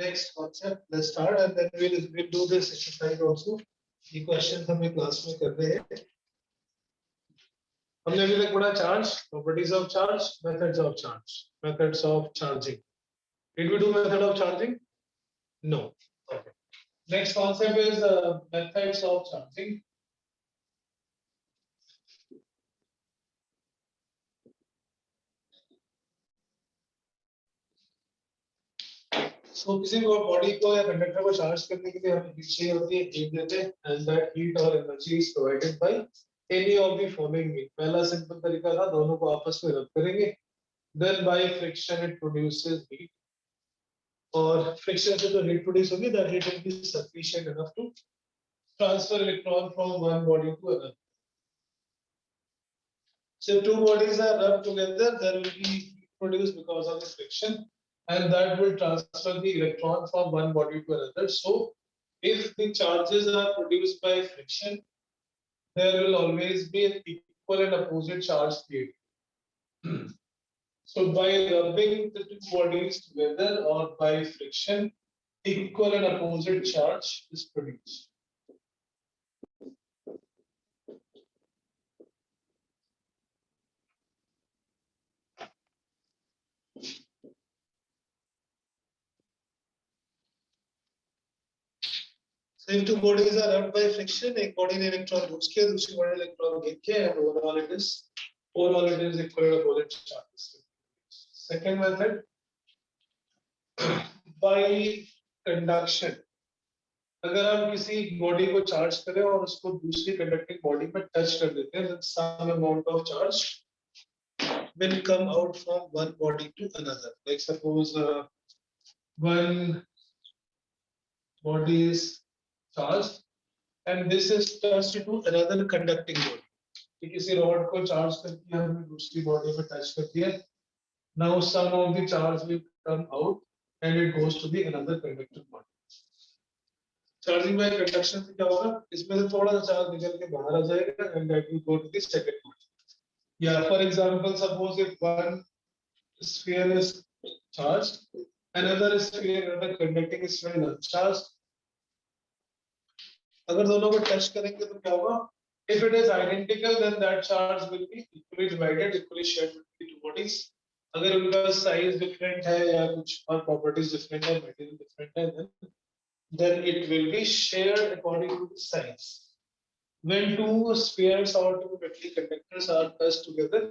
next concept. Let's start and then we'll do this exercise also. ये question हमें class में कर रहे हैं. हमने अभी तक पढ़ा charge, properties of charge, methods of charge, methods of charging. Did we do method of charging? No. Okay. Next concept is methods of charging. So किसी को बॉडी को या कंडक्टर को चार्ज करने के लिए हमें हीट चाहिए होती है, हीट देते हैं and that heat or energy is provided by any of the following means. पहला सिंपल तरीका था, दोनों को आपस में रब करेंगे, then by friction it produces heat, और फ्रिक्शन से जो हीट प्रोड्यूस होगी that heat will be sufficient enough to transfer electron from one body to another. So if two bodies are rubbed together, there will be heat produced because of the friction, and that will transfer the electron from one body to another. So if the charges are produced by friction, there will always be an equal and opposite charge created. So by rubbing the two bodies together or by friction, equal and opposite charge is produced. So if two bodies are rubbed by friction, एक body ने electron lose किया, दूसरी body ने electron gain किया, and overall it is equal and opposite charges. Second method, by conduction. अगर हम किसी body को चार्ज करें और उसको दूसरी कंडक्टिंग बॉडी में टच कर देते हैं, then some amount of charge will come out from one body to another. Like suppose one body is charged and this is touched to another conducting body. कि किसी रॉड को charge करके हमने दूसरी बॉडी में टच कर दिया, now some of the charge will come out and it goes to the another conducting body. Charging by conduction से क्या होगा, इसमें से थोड़ा सा चार्ज निकल के बाहर आ जाएगा and that will go to the second body. Yeah, for example, suppose if one sphere is charged, another sphere, another conducting sphere is uncharged. अगर दोनों को टच करेंगे तो क्या होगा? If it is identical, then that charge will be equally divided, equally shared between two bodies. अगर उनका size different है या कुछ और properties different है, material different है, then it will be shared according to the size. When two spheres or two metal conductors are touched together,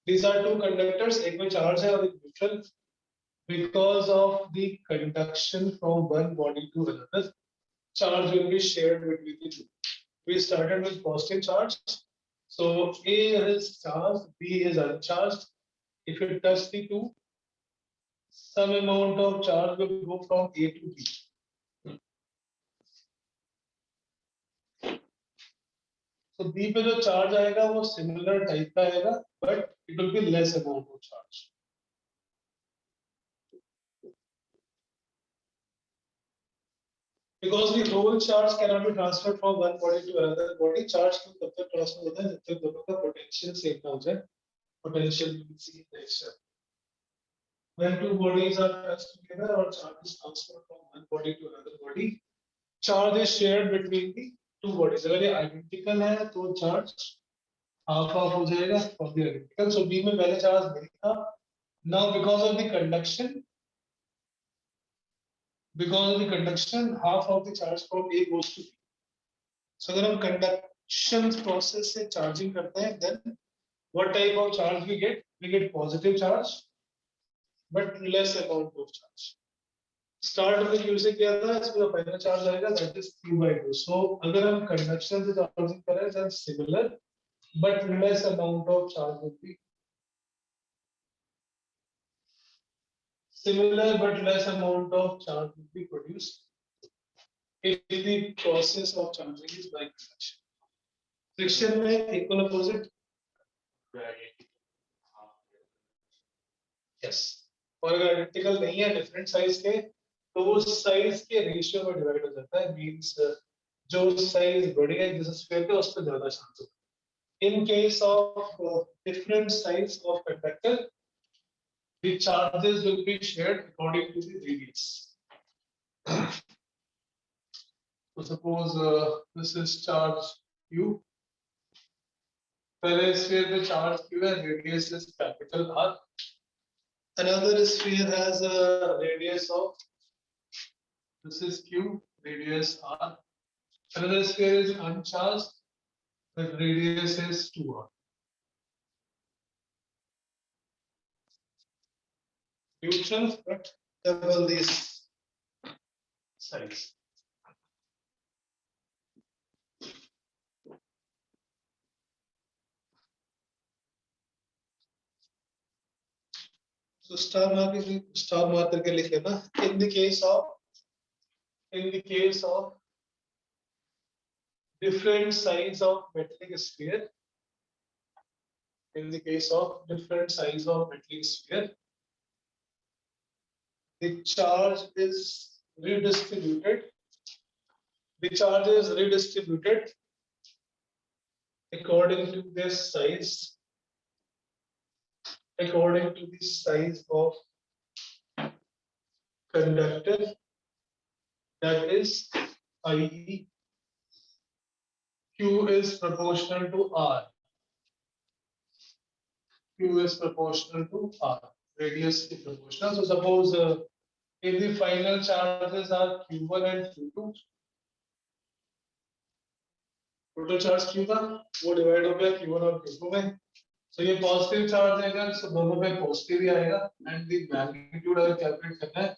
these are two conductors, एक में charge है और एक neutral. Because of the conduction from one body to another, charge will be shared between the two. We started with positive charge, so A is charged, B is uncharged. If you touch the two, some amount of charge will go from A to B. So B पे जो charge आएगा वो similar type का आएगा, but it will be less amount of charge. Because the whole charge cannot be transferred from one body to another body, charge को तब तक transfer होता है जब तक दोनों का potential same ना हो जाए. Potential you will see next step. When two bodies are touched together or charge is transferred from one body to another body, charge is shared between the two bodies. अगर ये identical है तो charge half हो जाएगा from the identical. So B में पहले charge नहीं था. Now because of the conduction, half of the charge from A goes to B. So अगर हम conduction process से charging करते हैं, then what type of charge we get? We get positive charge, but less amount of charge. Start में use किया था, इसमें पहला चार्ज आएगा, that is 3/2. So अगर हम conduction से चार्जिंग करें, then similar, but less amount of charge will be produced if the process of charging is by conduction. Friction में equal opposite. Yes. और अगर identical नहीं है, different size के, तो वो साइज के रेशियो में डिवाइड हो जाता है. मींस जो साइज बड़ी है जिस स्फीयर के, उस पे ज्यादा चांस होता है. In case of different size of conductor, the charges will be shared according to the radius. So suppose this is charge Q. पहले sphere पे charge Q है, radius is capital R. Another sphere has a radius of, this is Q, radius R. Another sphere is uncharged, the radius is 2R. Neutral, but double this size. So star mark करके लिख लेना. In the case of different size of metallic sphere, in the case of different size of metallic sphere, the charge is redistributed. The charge is redistributed according to this size, according to the size of conductor, that is, i.e., Q is proportional to R. Q is proportional to R. Radius is proportional. So suppose if the final charges are Q1 and Q2, total charge Q था, वो divide हो गया Q1 और Q2 में. So ये positive charge आएगा, so दोनों में positive ही आएगा, and the magnitude अगर calculate करना है,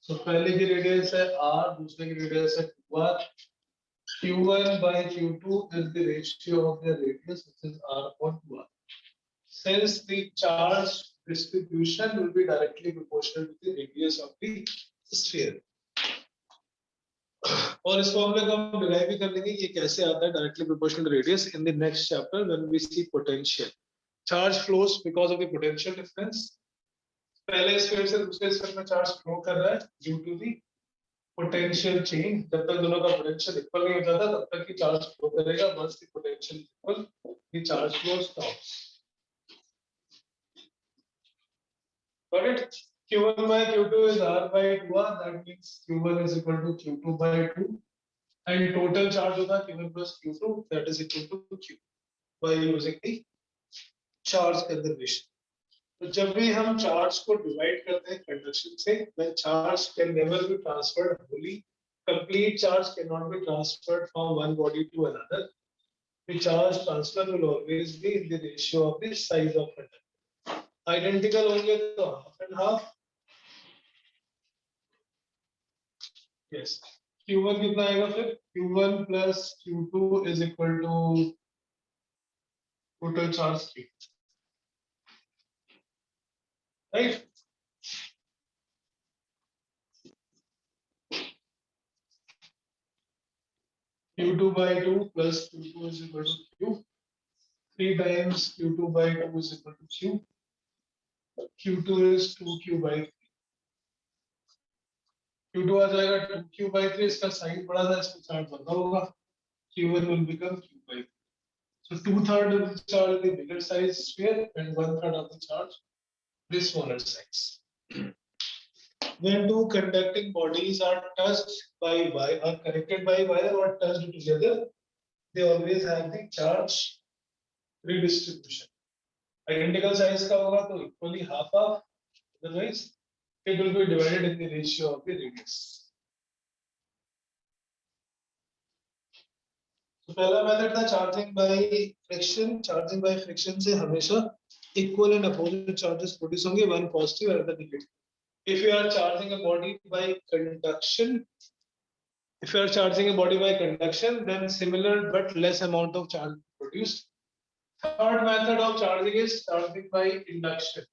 so पहले की radius है R, दूसरे की radius है 2R. Q1 by Q2 is the ratio of the radius, which is R upon 2R. Since the charge distribution will be directly proportional to the radius of the sphere. और इस फॉर्मूले को हम derive भी कर लेंगे ये कैसे आता है directly proportional radius in the next chapter when we see potential. Charge flows because of the potential difference. पहले स्फीयर से दूसरे स्फीयर में चार्ज फ्लो कर रहा है due to the potential change. जब तक दोनों का पोटेंशियल इक्वल नहीं हो जाता तब तक ही चार्ज फ्लो करेगा. Once the potential equal the charge flow stops. Got it? Q1 by Q2 is R by 2R. That means Q1 is equal to Q2 by 2. And total charge होगा Q1 plus Q2, that is equal to Q by using the charge conservation. तो जब भी हम charge को divide करते हैं conduction से, when charge can never be transferred wholly, complete charge cannot be transferred from one body to another. The charge transfer will always be in the ratio of the size of conductor. Identical होंगे तो half and half. Yes. Q1 कितना आएगा फिर? Q1 plus Q2 is equal to total charge Q. Right? Q2 by 2 plus Q2 is equal to Q. 3 times Q2 by 2 is equal to Q. Q2 is 2Q by 3. Q2 आ जाएगा 2Q by 3. इसका sign बड़ा था, इसका charge बड़ा होगा. Q1 will become Q by 3. So 2/3 of the charge the bigger size sphere and 1/3 of the charge the smaller size. When two conducting bodies are touched by wire, are connected by wire or touched together, they always have the charge redistribution. Identical size का होगा तो equally half. Otherwise, it will be divided in the ratio of the radius. तो पहला method था charging by friction. Charging by friction से हमेशा equal and opposite charges produce होंगे, one positive and other negative. If you are charging a body by conduction, then similar but less amount of charge produced. Third method of charging is charging by induction.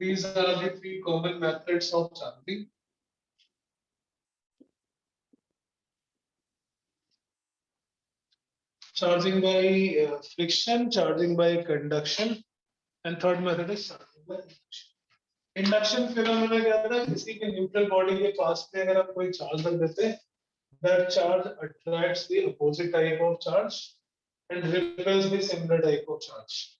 These are the three common methods of charging. Charging by friction, charging by conduction, and third method is charging by induction. Induction phenomenon क्या होता है? किसी के neutral body के पास में अगर आप कोई चार्ज रख देते हैं, that charge attracts the opposite type of charge and repels the similar type of charge.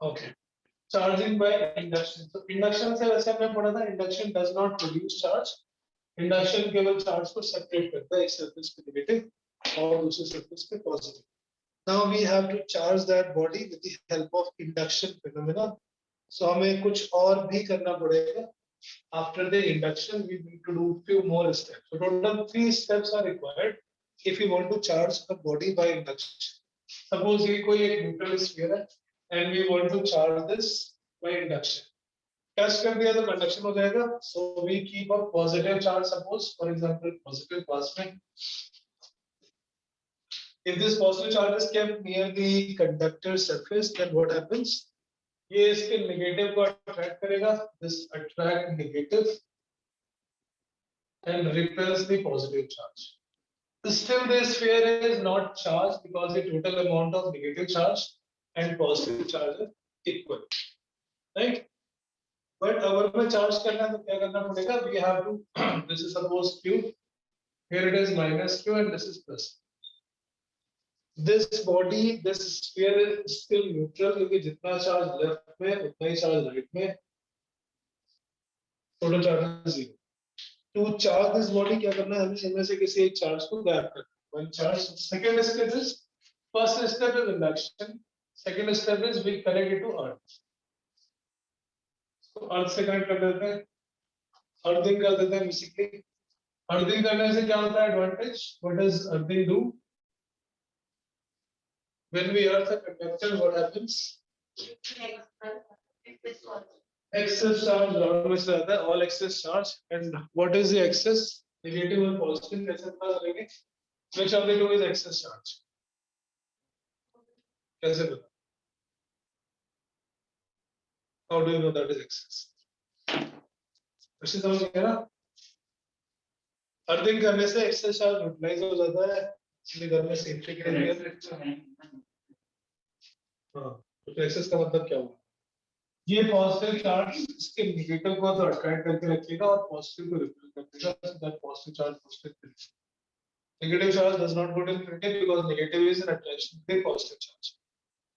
Okay. Charging by induction. So induction से वैसे हमने पढ़ा था induction does not produce charge. Induction केवल charge को separate करता है एक surface पे negative और दूसरे surface पे positive. Now we have to charge that body with the help of induction phenomena. So हमें कुछ और भी करना पड़ेगा. After the induction, we need to do few more steps. So total 3 steps are required if we want to charge a body by induction. Suppose ये कोई एक neutral sphere है and we want to charge this by induction. Touch कर दिया तो conduction हो जाएगा. So we keep a positive charge. Suppose, for example, positive plasma. If this positive charge is kept near the conductor surface, then what happens? ये इसके negative को attract करेगा. This attract negative and repels the positive charge. Still, the sphere is not charged because the total amount of negative charge and positive charge are equal, right? But अगर मैं charge करना है तो क्या करना पड़ेगा? We have to this is suppose Q, here it is minus Q and this is plus. This body, this sphere is still neutral क्योंकि जितना charge left में उतना ही charge right में. Total charge is 0. To charge this body क्या करना है? हमें इनमें से किसी एक charge को गायब करना. One charge. Second step is first step is induction. Second step is we connect it to earth. So earth से connect कर देते हैं. Earthing कर देते हैं basically. Earthing करने से क्या होता है advantage? What does earthing do? When we earth a conductor, what happens? Excess charge ground में से आता है. All excess charge. And what is the excess? Negative और positive कैसे पता करेंगे? Which of the two is excess charge? कैसे पता? How do you know that is excess? Question समझ गया ना? अर्थिंग करने से excess charge यूटिलाइज हो जाता है. इसलिए घर में सेफ्टी के लिए हाँ, तो excess का मतलब क्या हुआ? ये पॉजिटिव चार्ज इसके नेगेटिव को तो अट्रैक्ट करके रखेगा और पॉजिटिव को रिपेल कर देगा. So that positive charge positive. Negative charge does not go to infinity because negative is an attraction to the positive charge.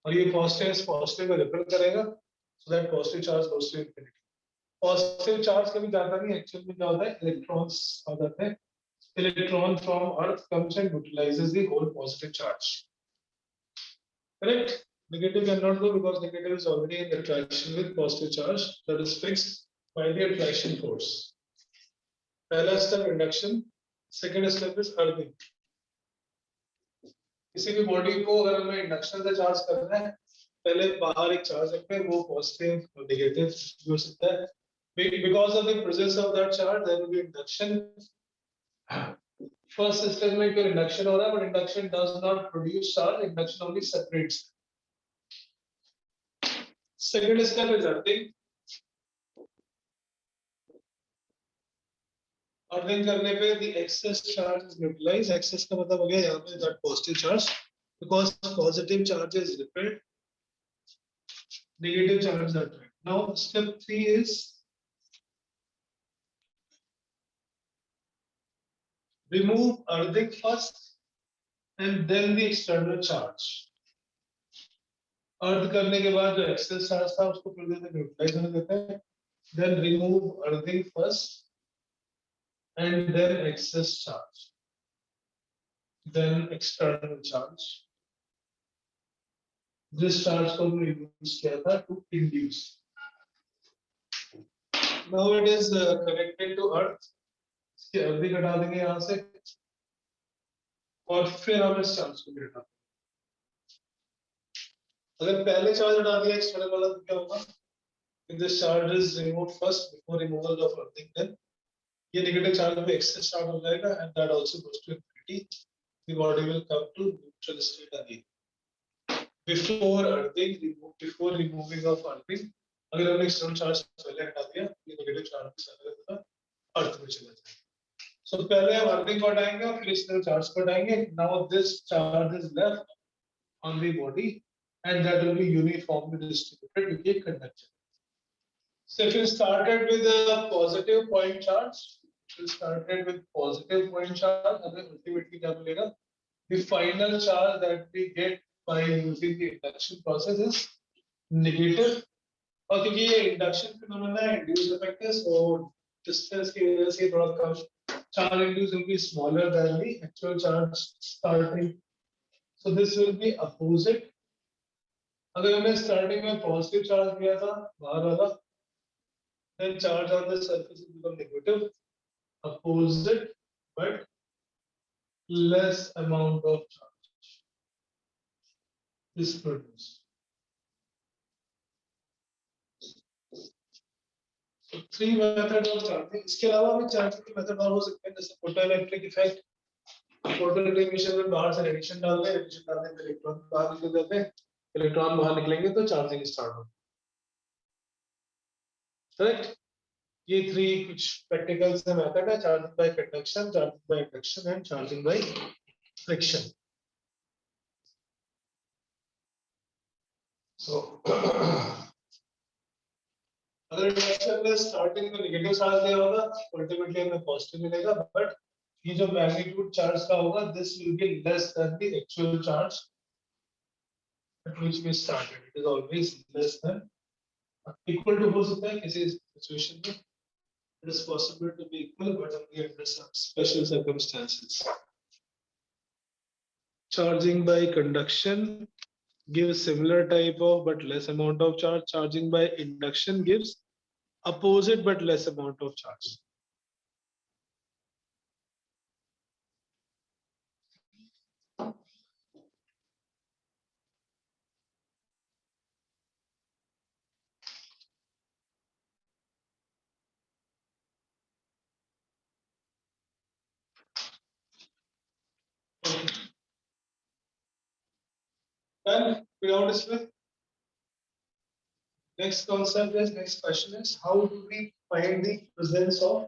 और ये positive को रिपेल करेगा. So that positive charge goes to infinity. Positive charge कभी जाता नहीं. Actually में क्या होता है? Electrons आ जाते हैं. Electron from Earth comes and utilizes the whole positive charge. Correct? Negative cannot go because negative is already in attraction with positive charge that is fixed by the attraction force. पहला step induction, second step is earthing. किसी भी body को अगर हमें induction से charge करना है, पहले बाहर एक चार्ज रखते हैं, वो पॉजिटिव और नेगेटिव हो सकता है. Because of the presence of that charge, there will be induction. First step में कोई induction हो रहा है, but induction does not produce charge. Induction only separates. Second step is earthing. Earthing करने पे the excess charge is neutralized. Excess का मतलब हो गया यहाँ पे that positive charge because positive charge is repelled, negative charge is attracted. Now step 3 is remove earthing first and then the external charge. अर्थ करने के बाद जो एक्सेस चार्ज था उसको फिर देते न्यूट्रलाइज होने देते हैं. Then remove earthing first and then excess charge, then external charge. This charge को भी यूज किया था to induce. Now it is connected to earth. इसकी earthing हटा देंगे यहाँ से और फिर हम इस चार्ज को भी हटा. अगर पहले चार्ज हटा दिया एक्सटर्नल वाला तो क्या होगा? If this charge is removed first before removal of earthing, then ये negative charge पे excess charge हो जाएगा and that also goes to infinity. The body will come to neutral state again. Before earthing, before removing of earthing, अगर हमने external charge पहले हटा दिया, ये negative charge के साथ रहता अर्थ में चला जाएगा. So पहले हम earthing को हटाएंगे और फिर external charge को हटाएंगे. Now this charge is left on the body and that will be uniformly distributed with the conductor. So if you started with a positive point charge, and then ultimately क्या मिलेगा? The final charge that we get by using the induction process is negative, और क्योंकि ये induction phenomena है, induced effect है, so distance की वजह से थोड़ा कम charge induce will be smaller than the actual charge starting, so this will be opposite. अगर हमने स्टार्टिंग में पॉजिटिव चार्ज दिया था बाहर वाला, then charge on the surface will become negative, opposite but less amount of charge is produced. So three methods of charging. इसके अलावा भी चार्जिंग के मेथड और हो सकते हैं, जैसे फोटोइलेक्ट्रिक इफेक्ट। फोटोइलेक्ट्रिक इमिशन में बाहर से रेडिएशन डालते हैं, रेडिएशन डालने पे इलेक्ट्रॉन बाहर निकल जाते हैं, इलेक्ट्रॉन बाहर निकलेंगे तो चार्जिंग स्टार्ट होगी, करेक्ट। ये थ्री कुछ प्रैक्टिकल से मेथड है, charging by conduction, charging by induction and charging by friction. So अगर इंडक्शन में स्टार्टिंग में नेगेटिव चार्ज दिया होगा, अल्टीमेटली हमें पॉजिटिव मिलेगा, बट ये जो मैग्नीट्यूड चार्ज का होगा, this will be less than the actual charge at which we started. It is always less than, equal to हो सकता है किसी सिचुएशन में, it is possible to be equal, but only under some special circumstances. Charging by conduction gives similar type of but less amount of charge. Charging by induction gives opposite but less amount of charge. Then without display. Next concept is, next question is, how do we find the presence of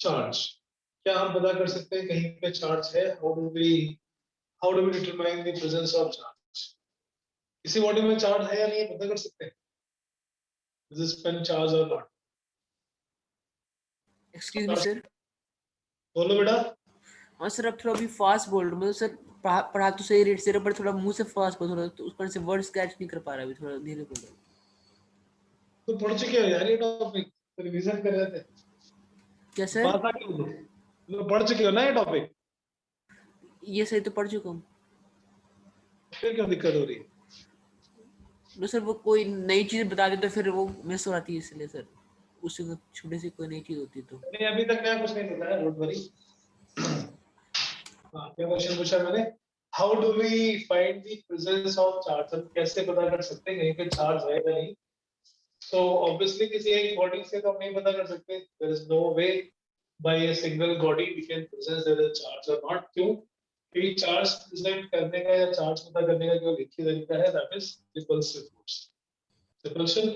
charge? क्या हम पता कर सकते हैं कहीं पे charge है? How do we determine the presence of charge? किसी बॉडी में चार्ज है या नहीं पता कर सकते हैं? Is this pen charged or not? Excuse me sir. बोलो बेटा। हाँ सर, अब थोड़ा भी फास्ट बोल रहे हो, मतलब सर पढ़ा तो सही रेट से रहे, पर थोड़ा मुंह से फास्ट बोल रहे हो, तो उस पर से वर्ड्स कैच नहीं कर पा रहा, अभी थोड़ा धीरे बोल रहा हूँ। तो पढ़ चुके हो यार ये टॉपिक, रिवीजन कर रहे थे क्या सर? बात क्यों तो पढ़ चुके हो ना ये टॉपिक? ये सही तो पढ़ चुका हूँ। फिर क्यों दिक्कत हो रही है? नो सर, वो कोई नई चीज बता दे तो फिर वो मिस हो जाती है, इसलिए सर उससे छोटे से कोई नई चीज होती तो। नहीं अभी तक नया कुछ नहीं बताया, डोंट वरी। हाँ क्या क्वेश्चन पूछा मैंने? How do we find the presence of charge? हम कैसे पता कर सकते हैं कहीं पे चार्ज है या नहीं? So obviously किसी एक बॉडी से तो हम नहीं पता कर सकते, there is no way by a single body we can present there is charge or not. क्यों? क्योंकि चार्ज प्रेजेंट करने का या चार्ज पता करने का जो लिखित तरीका है, that is repulsive force. Repulsion,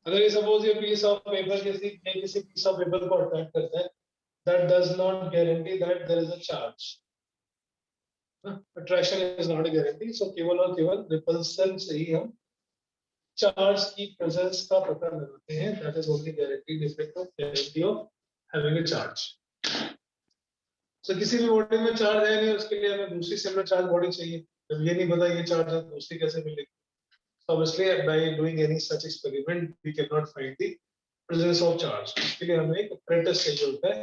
अगर ये सपोज ये पीस ऑफ पेपर किसी पीस ऑफ पेपर को अट्रैक्ट करता है, that does not guarantee that there is a charge. Attraction is not a guarantee, so केवल और केवल repulsion से ही हम चार्ज की प्रेजेंस का पता लगाते हैं, that is only guaranteed effect of guarantee of having a charge. So किसी भी बॉडी में चार्ज है नहीं, उसके लिए हमें दूसरी सिमिलर चार्ज बॉडी चाहिए। जब ये नहीं पता ये चार्ज है दूसरी कैसे मिलेगी? So obviously by doing any such experiment we cannot find the presence of charge. इसके लिए हमें एक apparatus चाहिए होता है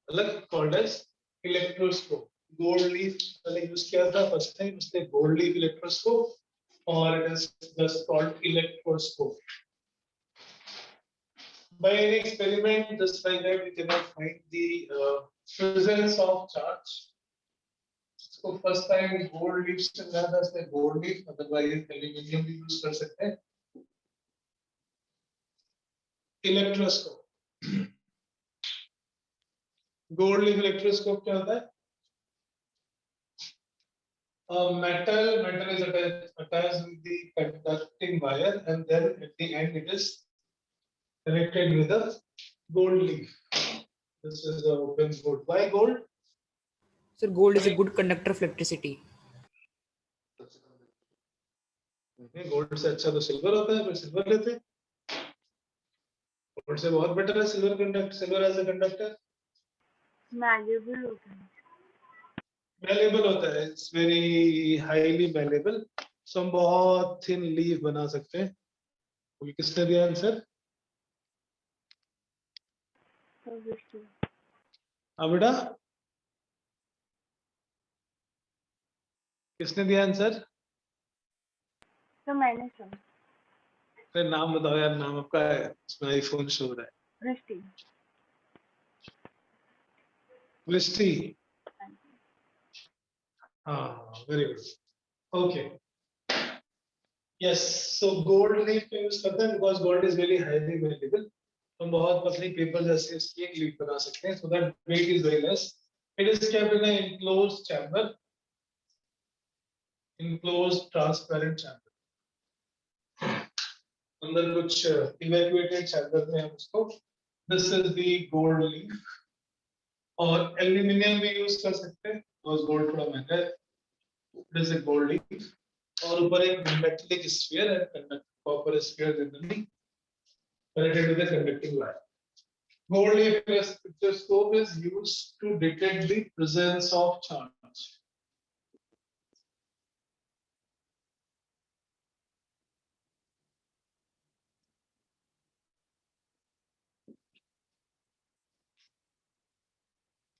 अलग, called as electroscope. Gold leaf पहले यूज किया था फर्स्ट टाइम, इसलिए gold leaf electroscope, or it is just called electroscope. By an experiment just like that we cannot find the presence of charge. So first time gold leaf से ज़्यादा से gold leaf, otherwise aluminium भी use कर सकते हैं। Electroscope, gold leaf electroscope क्या होता है? Metal is attached with the conducting wire, and then at the end it is connected with a gold leaf. This is the open gold. Why gold? Sir, gold is a good conductor of electricity. Gold से अच्छा तो silver होता है, फिर silver लेते हैं। Gold से बहुत बेटर है silver as a conductor. Malleable होता है। मैलेबल होता है, it's very highly malleable, so हम बहुत थिन लीफ बना सकते हैं अभी किसने दिया आंसर? सर वृष्टि। हाँ बेटा, किसने दिया आंसर? सर मैंने सर अरे नाम बताओ यार, नाम आपका है, इसमें आईफोन शो हो रहा है। वृष्टि। वृष्टि, हाँ very good, okay. Yes, so gold leaf पे यूज करते हैं because gold is very highly variable. हम बहुत पतली पेपर जैसे इसकी एक लीफ बना सकते हैं so that weight is very less. It is kept in an enclosed chamber, enclosed transparent chamber. अंदर कुछ इवैक्यूएटेड चैम्बर में हम उसको, this is the gold leaf. और एल्यूमिनियम भी यूज कर सकते हैं बिकॉज गोल्ड थोड़ा महंगा है। It is a gold leaf और ऊपर एक metallic sphere and conducting copper sphere generally connected with a conducting wire. Gold leaf spectroscope is used to detect the presence of charge.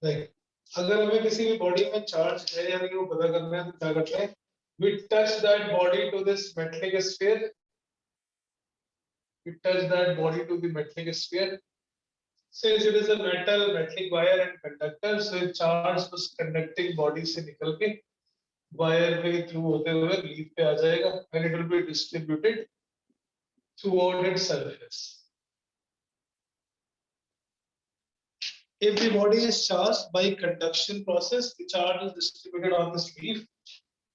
Right. अगर हमें किसी भी बॉडी में चार्ज है यानी कि वो पता करना है तो क्या करते हैं? We touch that body to this metallic sphere. We touch that body to the metallic sphere. Since it is a metallic wire and conductor, so charge उस conducting body से निकल के वायर के थ्रू होते हुए लीफ पे आ जाएगा and it will be distributed throughout its surface. If the body is charged by conduction process, the charge is distributed on this leaf.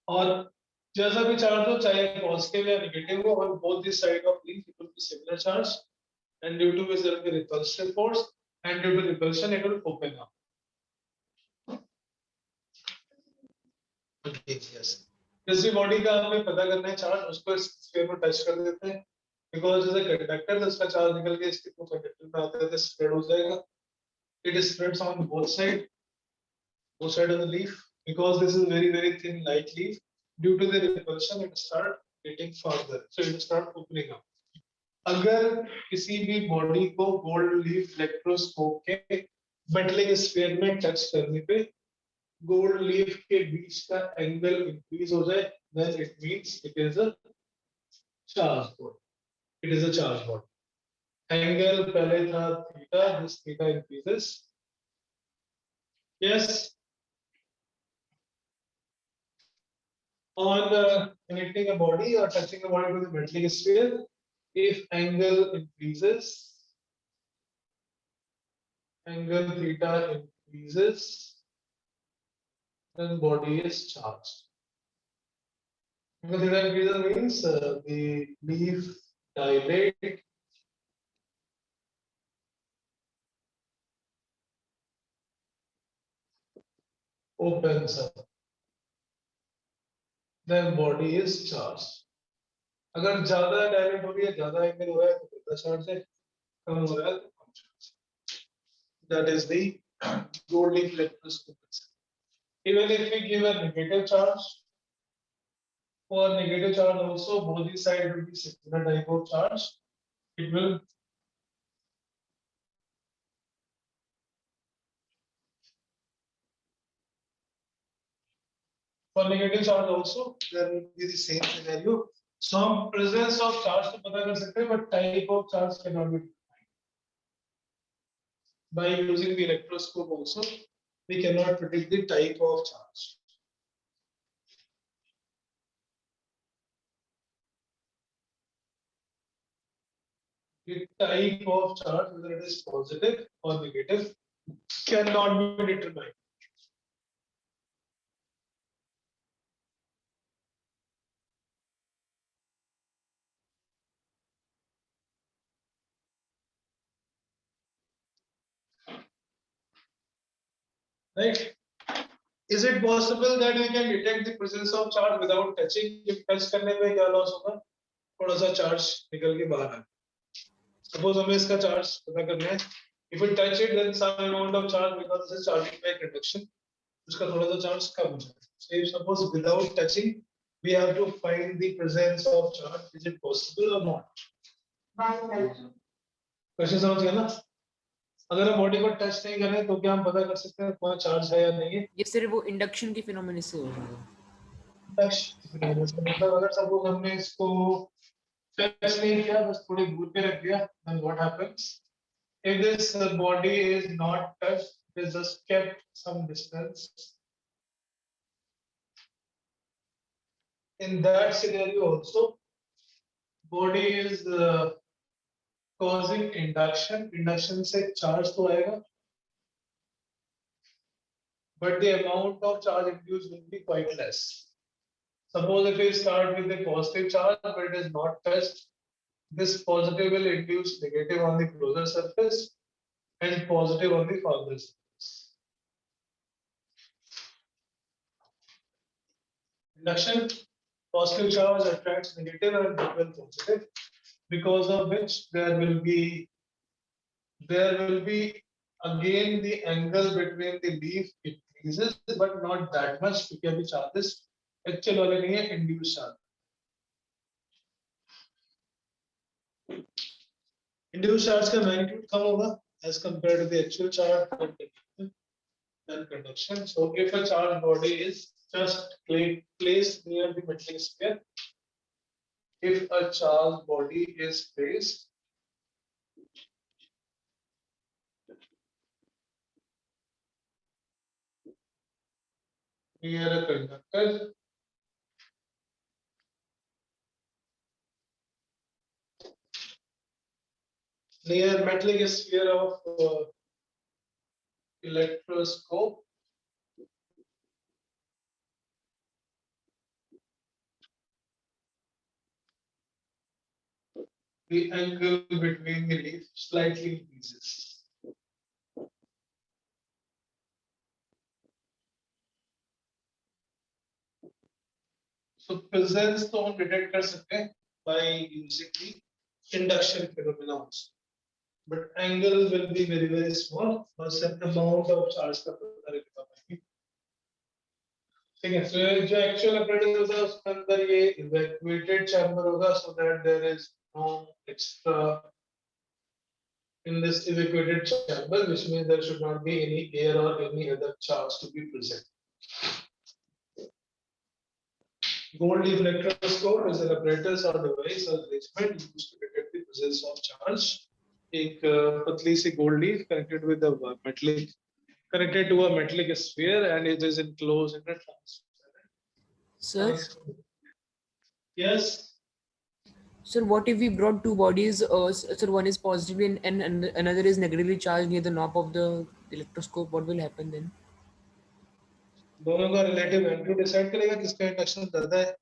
और जैसा भी चार्ज हो, चाहे पॉजिटिव या नेगेटिव हो, on both the side of leaf it will be similar charge, and due to which there will be repulsive force, and due to repulsion it will open up. Okay, yes. जिस भी body का हमें पता करना है charge, उसको इस sphere में टच कर देते हैं बिकॉज इज अ कंडक्टर, तो इसका चार्ज निकल के इसके को कंडक्टर में आता है तो स्प्रेड हो जाएगा. It is spreads on both side of the leaf because this is very thin light leaf. Due to the repulsion, it start getting further, so it start opening up. अगर किसी भी body को gold leaf electroscope के metallic sphere में touch करने पे gold leaf के बीच का एंगल इंक्रीज हो जाए, then it means it is a charged body. It is a charged body. Angle पहले था theta, this theta increases. Yes. On connecting a body or touching a body to the metallic sphere, if angle increases, angle theta increases, then body is charged. Angle theta increases means the leaf dilate, opens up, then body is charged. अगर ज्यादा dilate हो रही है, ज्यादा angle हो रहा है तो कितना चार्ज है, कम हो रहा है तो कम charge. That is the gold leaf electroscope. Even if we give a negative charge, for negative charge also both the side will be similar type of charge. It will for negative charge also there will be the same scenario. So presence of charge to पता कर सकते हैं, but type of charge cannot be defined. By using the electroscope also we cannot predict the type of charge. The type of charge, whether it is positive or negative, cannot be determined. Right? Is it possible that we can detect the presence of charge without touching? If touch करने में क्या loss होगा? थोड़ा सा charge निकल के बाहर आ. Suppose हमें इसका charge पता करना है. If we touch it, then some amount of charge because this is charging by conduction. उसका थोड़ा सा charge कम हो जाएगा. So if suppose without touching, we have to find the presence of charge. Is it possible or not? Question समझ गए ना? अगर हम बॉडी को टच नहीं करें तो क्या हम पता कर सकते हैं कौन चार्ज है या नहीं है? ये सिर्फ वो इंडक्शन के फिनोमेना से हो रहा है। मतलब अगर सपोज हमने इसको टच नहीं किया, बस थोड़ी दूर पे रख दिया, then what happens? If this body is not touched, it is just kept some distance. In that scenario also, body is causing induction. Induction से charge तो आएगा, but the amount of charge induced will be quite less. Suppose if we start with a positive charge, but it is not touched, this positive will induce negative on the closer surface and positive on the farther surface. Induction, positive charge attracts negative and repels positive, because of which there will be again the angle between the leaf increases, but not that much, क्योंकि अभी charges actual वाले नहीं है, induced charge. Induced charge का magnitude कम होगा as compared to the actual charge and conduction. So if a charged body is just placed near the metallic sphere, if a charged body is placed near a conductor, near metallic sphere of electroscope, the angle between the leaf slightly increases. So presence तो हम detect कर सकते हैं by using the induction phenomena also. But angle will be very small, बस amount of charge का पता लगा पाएंगे. ठीक है, so जो actual apparatus होगा उसके अंदर ये evacuated chamber होगा, so that there is no extra in this evacuated chamber, which means there should not be any air or any other charge to be present. Gold leaf electroscope is an apparatus or device or arrangement used to detect the presence of charge. एक पतली सी gold leaf connected with a connected to a metallic sphere, and it is enclosed in a transparent. Sir, Yes. sir, what if we brought two bodies? Sir, one is positively and another is negatively charged near the knob of the electroscope. What will happen then? दोनों का relative magnitude decide करेगा किसका induction ज्यादा है.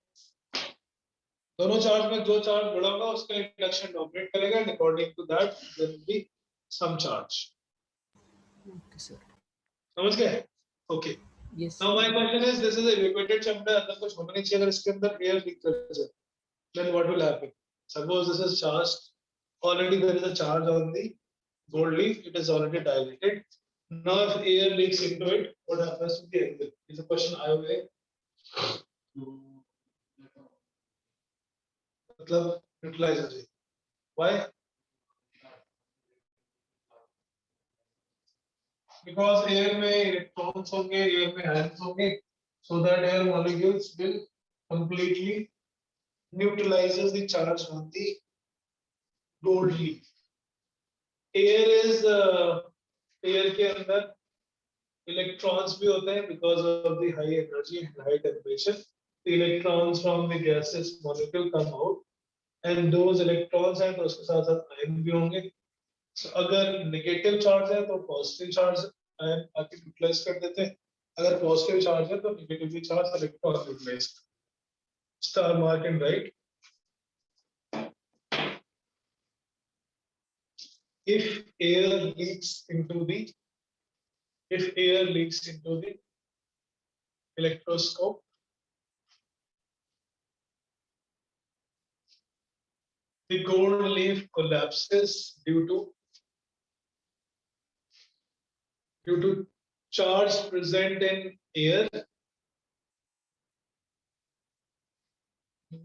दोनों charge में जो charge बड़ा होगा उसका induction dominate करेगा, and according to that there will be some charge. Okay, sir. समझ गए? Okay. Yes. Now my question is, this is a evacuated chamber, अंदर कुछ होना नहीं चाहिए, अगर इसके अंदर air leak कर जाए, then what will happen? Suppose this is charged, already there is a charge on the gold leaf, it is already dilated. Now if air leaks into it, what happens to the angle? Is a question I have. मतलब neutralize हो जाए. Why? Because air में electrons होंगे, air में ions होंगे, so that air molecules will completely neutralizes the charge on the gold leaf. Air is air के अंदर electrons भी होते हैं because of the high energy and high temperature. The electrons from the gaseous molecule come out, and those electrons हैं तो उसके साथ साथ ion भी होंगे. So अगर negative charge है तो positive charge ion आके neutralize कर देते हैं. अगर positive charge है तो negatively charged electron neutralize. Star mark and write. If air leaks into the electroscope, the gold leaf collapses due to charge present in air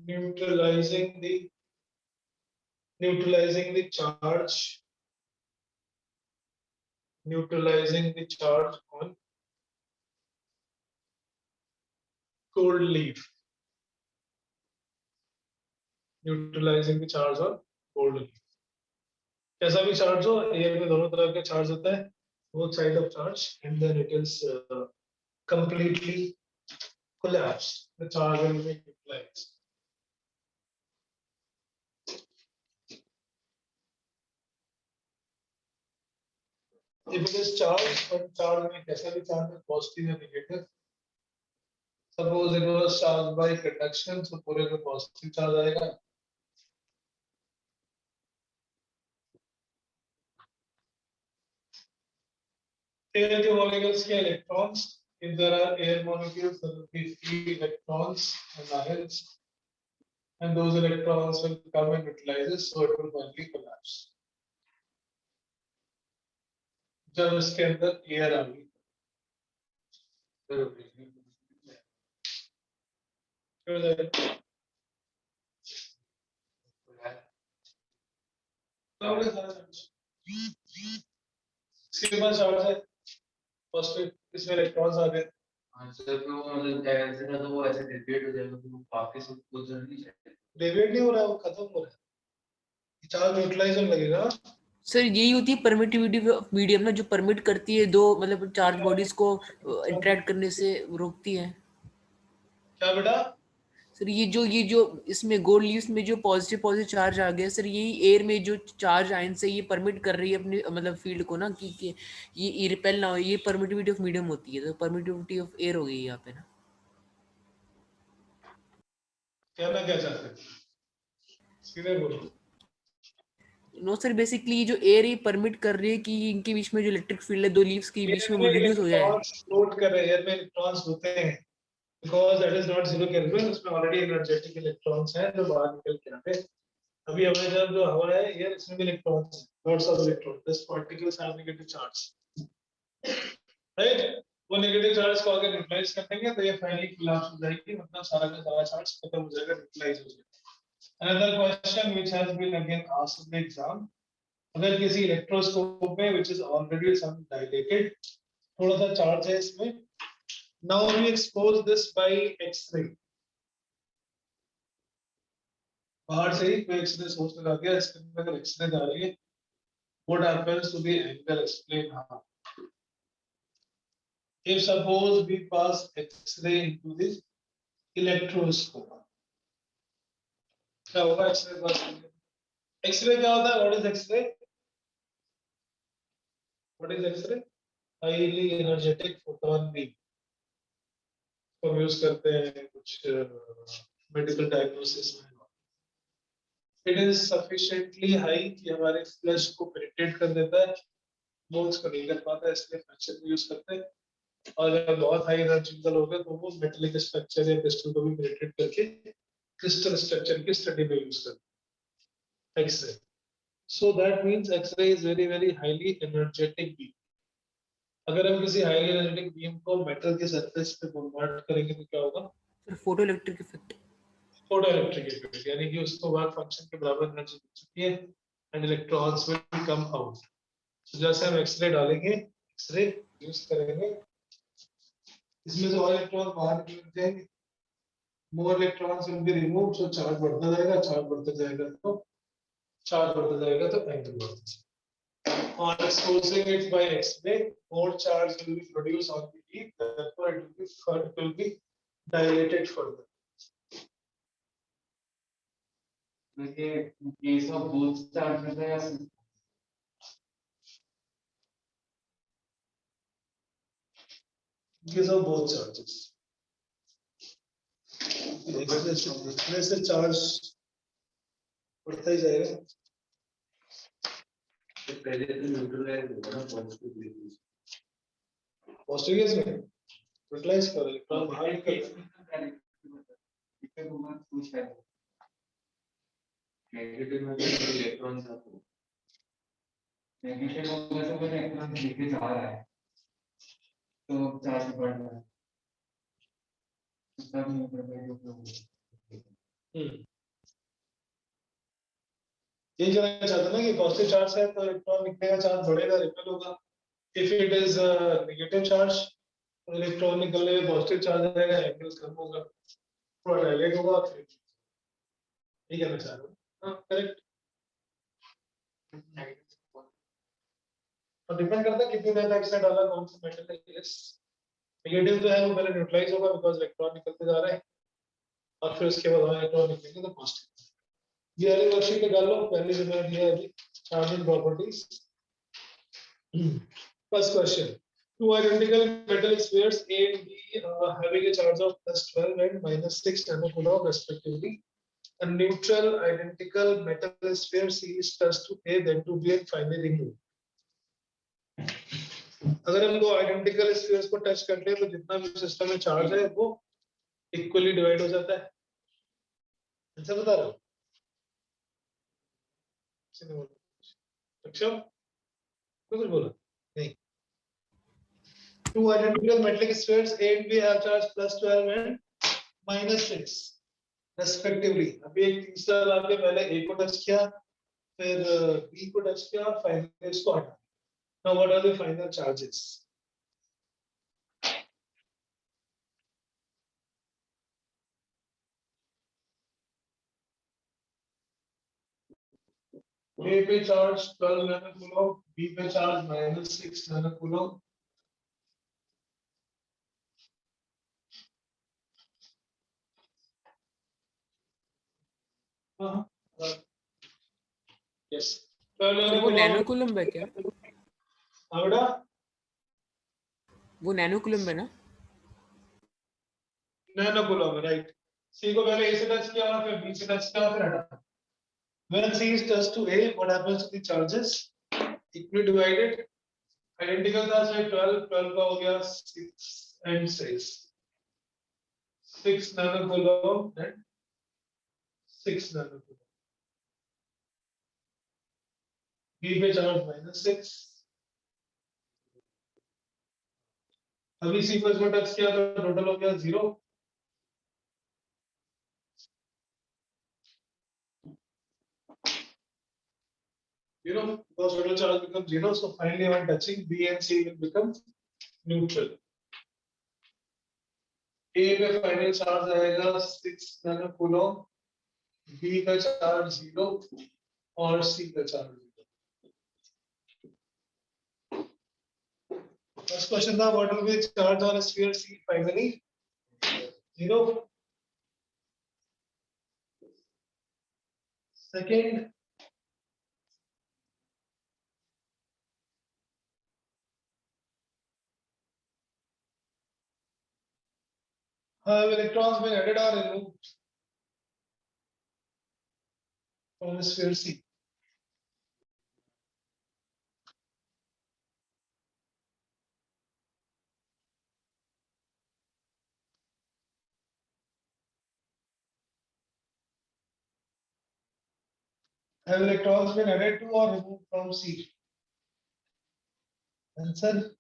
neutralizing the neutralizing the charge on cold leaf. Neutralizing the charge on cold leaf. कैसा भी charge हो, air में दोनों तरह के charge होता है, both side of charge, and then it is completely collapsed. The charge will be neutralized. If it is charged, but charge में कैसा भी charge है, positive या negative. Suppose it was charged by conduction, so पूरे में positive charge आएगा. Air के molecules के electrons. If there are air molecules, there will be free electrons and ions, and those electrons will come and utilize it, so it will finally collapse. जब इसके अंदर air आ गई, इसके बाद charge है पॉजिटिव, इसमें इलेक्ट्रॉन्स आ गए. आंसर पे वो मतलब ऐसे ना तो वो ऐसे डेविएट हो जाएगा तो वो बाकी सब कुछ नहीं चाहिए. डेविएट नहीं हो रहा है, वो खत्म हो रहा है, चार्ज न्यूट्रलाइज होने लगेगा. सर यही होती है परमिटिविटी ऑफ मीडियम ना, जो परमिट करती है दो मतलब चार्ज बॉडीज को इंटरेक्ट करने से रोकती है. क्या बेटा? सर ये जो इसमें गोल्ड लीव्स में जो पॉजिटिव चार्ज आ गया सर, यही एयर में जो चार्ज आयन से ये परमिट कर रही है अपने मतलब फील्ड को ना कि ये रिपेल ना हो. ये परमिटिविटी ऑफ मीडियम होती है, तो परमिटिविटी ऑफ एयर हो गई यहाँ पे ना. कहना क्या चाहते हैं, सीधे बोलो. नो सर, बेसिकली ये जो एयर ही परमिट कर रही है कि इनके बीच में जो इलेक्ट्रिक फील्ड है दो लीव्स के बीच में वो रिड्यूस हो जाए. फ्लोट कर रहे हैं, एयर में इलेक्ट्रॉन्स होते हैं, because that is not zero Kelvin, उसमें ऑलरेडी एनर्जेटिक इलेक्ट्रॉन्स हैं जो बाहर निकल के आते हैं. अभी हमारे तरफ जो हवा है एयर, इसमें भी इलेक्ट्रॉन्स हैं, lots of electrons, this particles have negative charge, right? वो नेगेटिव चार्ज को अगर न्यूट्रलाइज कर देंगे तो ये फाइनली कोलैप्स हो जाएगी, मतलब सारा का सारा चार्ज खत्म हो जाएगा, न्यूट्रलाइज हो जाएगा. Another question which has been again asked in the exam, अगर किसी इलेक्ट्रोस्कोप में which is already some dilated, थोड़ा सा चार्ज है इसमें, now we expose this by X-ray. बाहर से ही कोई एक्सरे सोर्स लगा दिया, इसके अंदर अगर एक्सरे जा रही है, what happens to the angle? Explain how. If suppose we pass X-ray into the electroscope, क्या होगा एक्सरे पास? एक्सरे क्या होता है? What is X-ray? What is X-ray? Highly energetic photon beam. हम यूज करते हैं कुछ मेडिकल डायग्नोसिस में. It is sufficiently high कि हमारे फ्लैश को पेनिट्रेट कर देता है, बोन्स को नहीं कर पाता है, इसलिए फ्रैक्चर में यूज करते हैं. और अगर बहुत हाई एनर्जी निकल हो गया तो वो मेटलिक स्ट्रक्चर या क्रिस्टल को भी पेनिट्रेट करके क्रिस्टल स्ट्रक्चर की स्टडी में यूज करते हैं X ray. So that means X ray is very very highly energetic beam. अगर हम किसी हाईली एनर्जेटिक बीम को मेटल के सरफेस पे बॉम्बार्ड करेंगे तो क्या होगा? Sir photoelectric effect. Photoelectric effect, यानी कि उसको वर्क फंक्शन के बराबर एनर्जी मिल चुकी है and electrons will come out. तो जैसे हम एक्सरे डालेंगे, एक्सरे यूज करेंगे, इसमें से और इलेक्ट्रॉन बाहर निकल जाएंगे, मोर electrons will be removed, so charge बढ़ता जाएगा, चार्ज बढ़ता जाएगा तो चार्ज बढ़ता जाएगा तो एंगल बढ़ता जाएगा. On exposing it by X-ray, more charge will be produced on the leaf, therefore it will be dilated further. देखिए केस ऑफ बोथ चार्जेस है या Case of both charges. X-ray से चार्ज बढ़ता ही जाएगा. पहले तो न्यूट्रलाइज होगा ना पॉजिटिव. पॉजिटिव केस में न्यूट्रलाइज कर इलेक्ट्रॉन बाहर निकल. नेगेटिव में इलेक्ट्रॉन्स आते हैं. नेगेटिव में से कोई इलेक्ट्रॉन नीचे जा रहा है तो चार्ज बढ़ रहा है. तब न्यूट्रलाइज होगा. ये कहना चाहता ना कि पॉजिटिव चार्ज है तो इलेक्ट्रॉन निकलने का चांस बढ़ेगा, रिपेल होगा। If it is negative charge तो इलेक्ट्रॉन निकलने में पॉजिटिव चार्ज रहेगा, एंगल कम होगा, थोड़ा डायलेट होगा, फिर ये कहना चाह रहा हूँ। हाँ करेक्ट। और डिपेंड करता है कितनी देर तक से डाला, कौन सा मेटल है। यस, नेगेटिव जो है वो पहले न्यूट्रलाइज होगा बिकॉज इलेक्ट्रॉन निकलते जा रहे हैं, और फिर उसके बाद इलेक्ट्रॉन निकलेंगे तो पॉजिटिव। ये वाली वर्कशीट निकाल लो, पहले जो मैंने दिया है अभी, charging properties. First question, two identical metal spheres A and B having a charge of +12 and -6 nanocoulomb respectively. A neutral identical metal sphere C is touched to A, then to B and finally removed. अगर हम दो identical spheres को touch करते हैं तो जितना भी system में चार्ज है वो इक्वली डिवाइड हो जाता है। ऐसा बता रहा हूँ। अच्छा कुछ बोला नहीं। Two identical metallic spheres A and B have charge +12 and -6 respectively. अभी एक तीसरा लाके पहले A को टच किया, फिर B को टच किया, फाइनली इसको हटा। Now what are the final charges? A पे चार्ज 12 नैनोकूलम्ब, B पे चार्ज -6 नैनोकूलम्ब। यस, 12 सर वो नैनोकूलम्ब। नैनोकूलम्ब है क्या? आवड़ा वो नैनोकूलम्ब है ना? नैनोकूलम्ब, राइट। C को पहले A से टच किया, फिर B से टच किया, फिर हटा। When C is touched to A, what happens to the charges? Equally divided. Identical था, so 12 का हो गया 6 and 6. 6 nanocoulomb and 6 nanocoulomb. B पे चार्ज -6। अभी C को इसमें टच किया तो टोटल हो गया 0। Because total charge becomes 0, so finally when touching B and C will become neutral. A पे फाइनल चार्ज आएगा 6 नैनोकूलम्ब, B का चार्ज 0 और C का चार्ज 0। फर्स्ट क्वेश्चन था what will be charge on a sphere C finally 0। Second, have electrons been added or removed from a sphere C? Have electrons been added to or removed from C? Answer.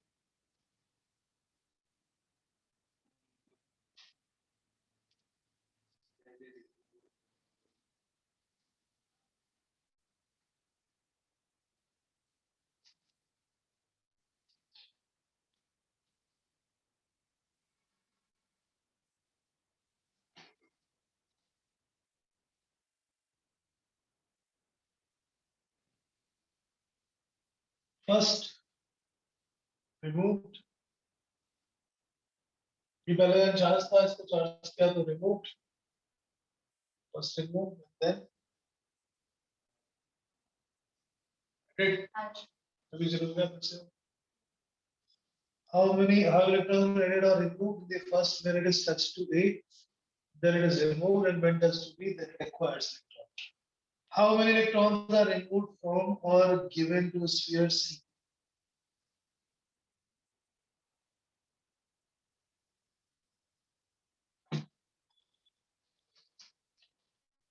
First, removed. ये पहले charge था, इसको charge किया तो removed. First removed, then added. अभी जरूरत है मुझसे. How electrons are added or removed? The first when it is touched to A, then it is removed, and when touched to B, then it acquires electron. How many electrons are removed from or given to sphere C?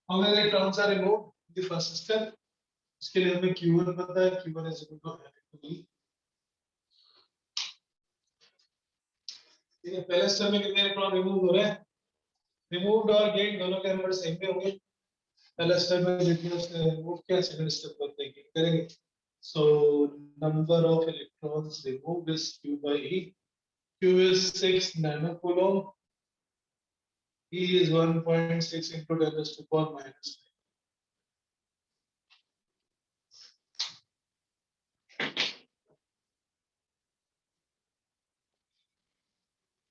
How many electrons are removed? The first step. इसके लिए हमें Q1 पता है, Q1 is equal to N into B. ठीक है, पहले step में कितने इलेक्ट्रॉन रिमूव हो रहे हैं? रिमूव्ड और गेन दोनों के नंबर सेम ही होंगे। पहला स्टेप है न्यूक्लियस रिमूव किया, सेकंड स्टेप पर देखिए करेंगे. So number of electrons removed is Q by E. Q is 6 nanocoulomb. E is 1.6 into 10 raised to power minus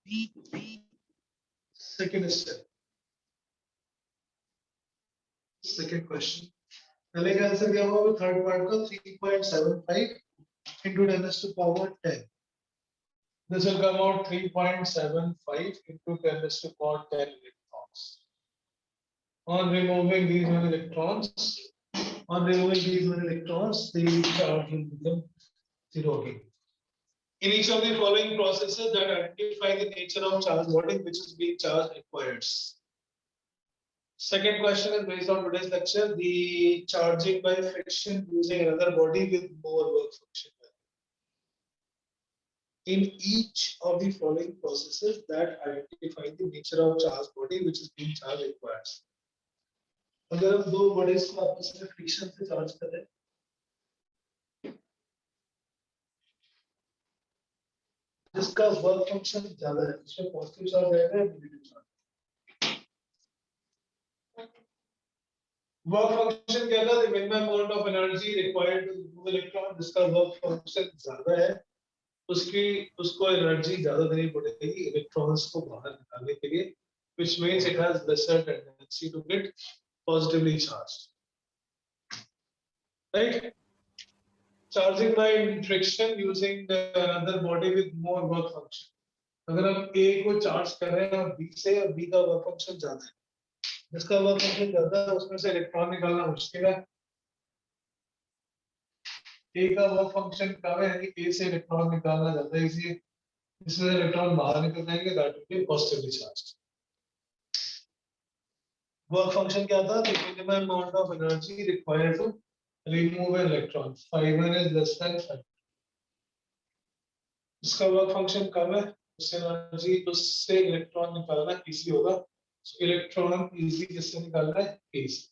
9. Second step. Second question. पहले का आंसर क्या होगा? थर्ड पार्ट का 3.75 into 10 raised to power 10. This will come out 3.75 into 10 raised to power 10 electrons. On removing these one electrons, the charge will become zero again. In each of the following processes that identify the nature of charge body which is being charged requires. Second question is based on today's lecture, the charging by friction using another body with more work function. In each of the following processes that identify the nature of charge body which is being charged requires. अगर हम दो bodies को आपस में friction से charge करें, जिसका work function ज्यादा है, उसमें पॉजिटिव चार्ज आएगा या नेगेटिव चार्ज. वर्क फंक्शन क्या था? The minimum amount of energy required to remove electron, जिसका वर्क फंक्शन ज्यादा है उसको एनर्जी ज्यादा देनी पड़ेगी इलेक्ट्रॉन्स को बाहर निकालने के लिए, which means it has lesser tendency to get positively charged. Right? Charging by friction using another body with more work function. अगर हम A को चार्ज कर रहे हैं और B से, और B का वर्क फंक्शन ज्यादा है, जिसका वर्क फंक्शन ज्यादा है उसमें से इलेक्ट्रॉन निकालना मुश्किल है. A का वर्क फंक्शन कम है, यानी A से इलेक्ट्रॉन निकालना ज्यादा इजी है, इसमें इलेक्ट्रॉन बाहर निकल जाएंगे, that will be positively charged. Work function क्या था? The minimum amount of energy required to remove an electron. Phi1 is less than 5. इसका वर्क फंक्शन कम है, उससे एनर्जी, उससे इलेक्ट्रॉन निकालना इजी होगा. इलेक्ट्रॉन इजी किससे निकालना है? A से.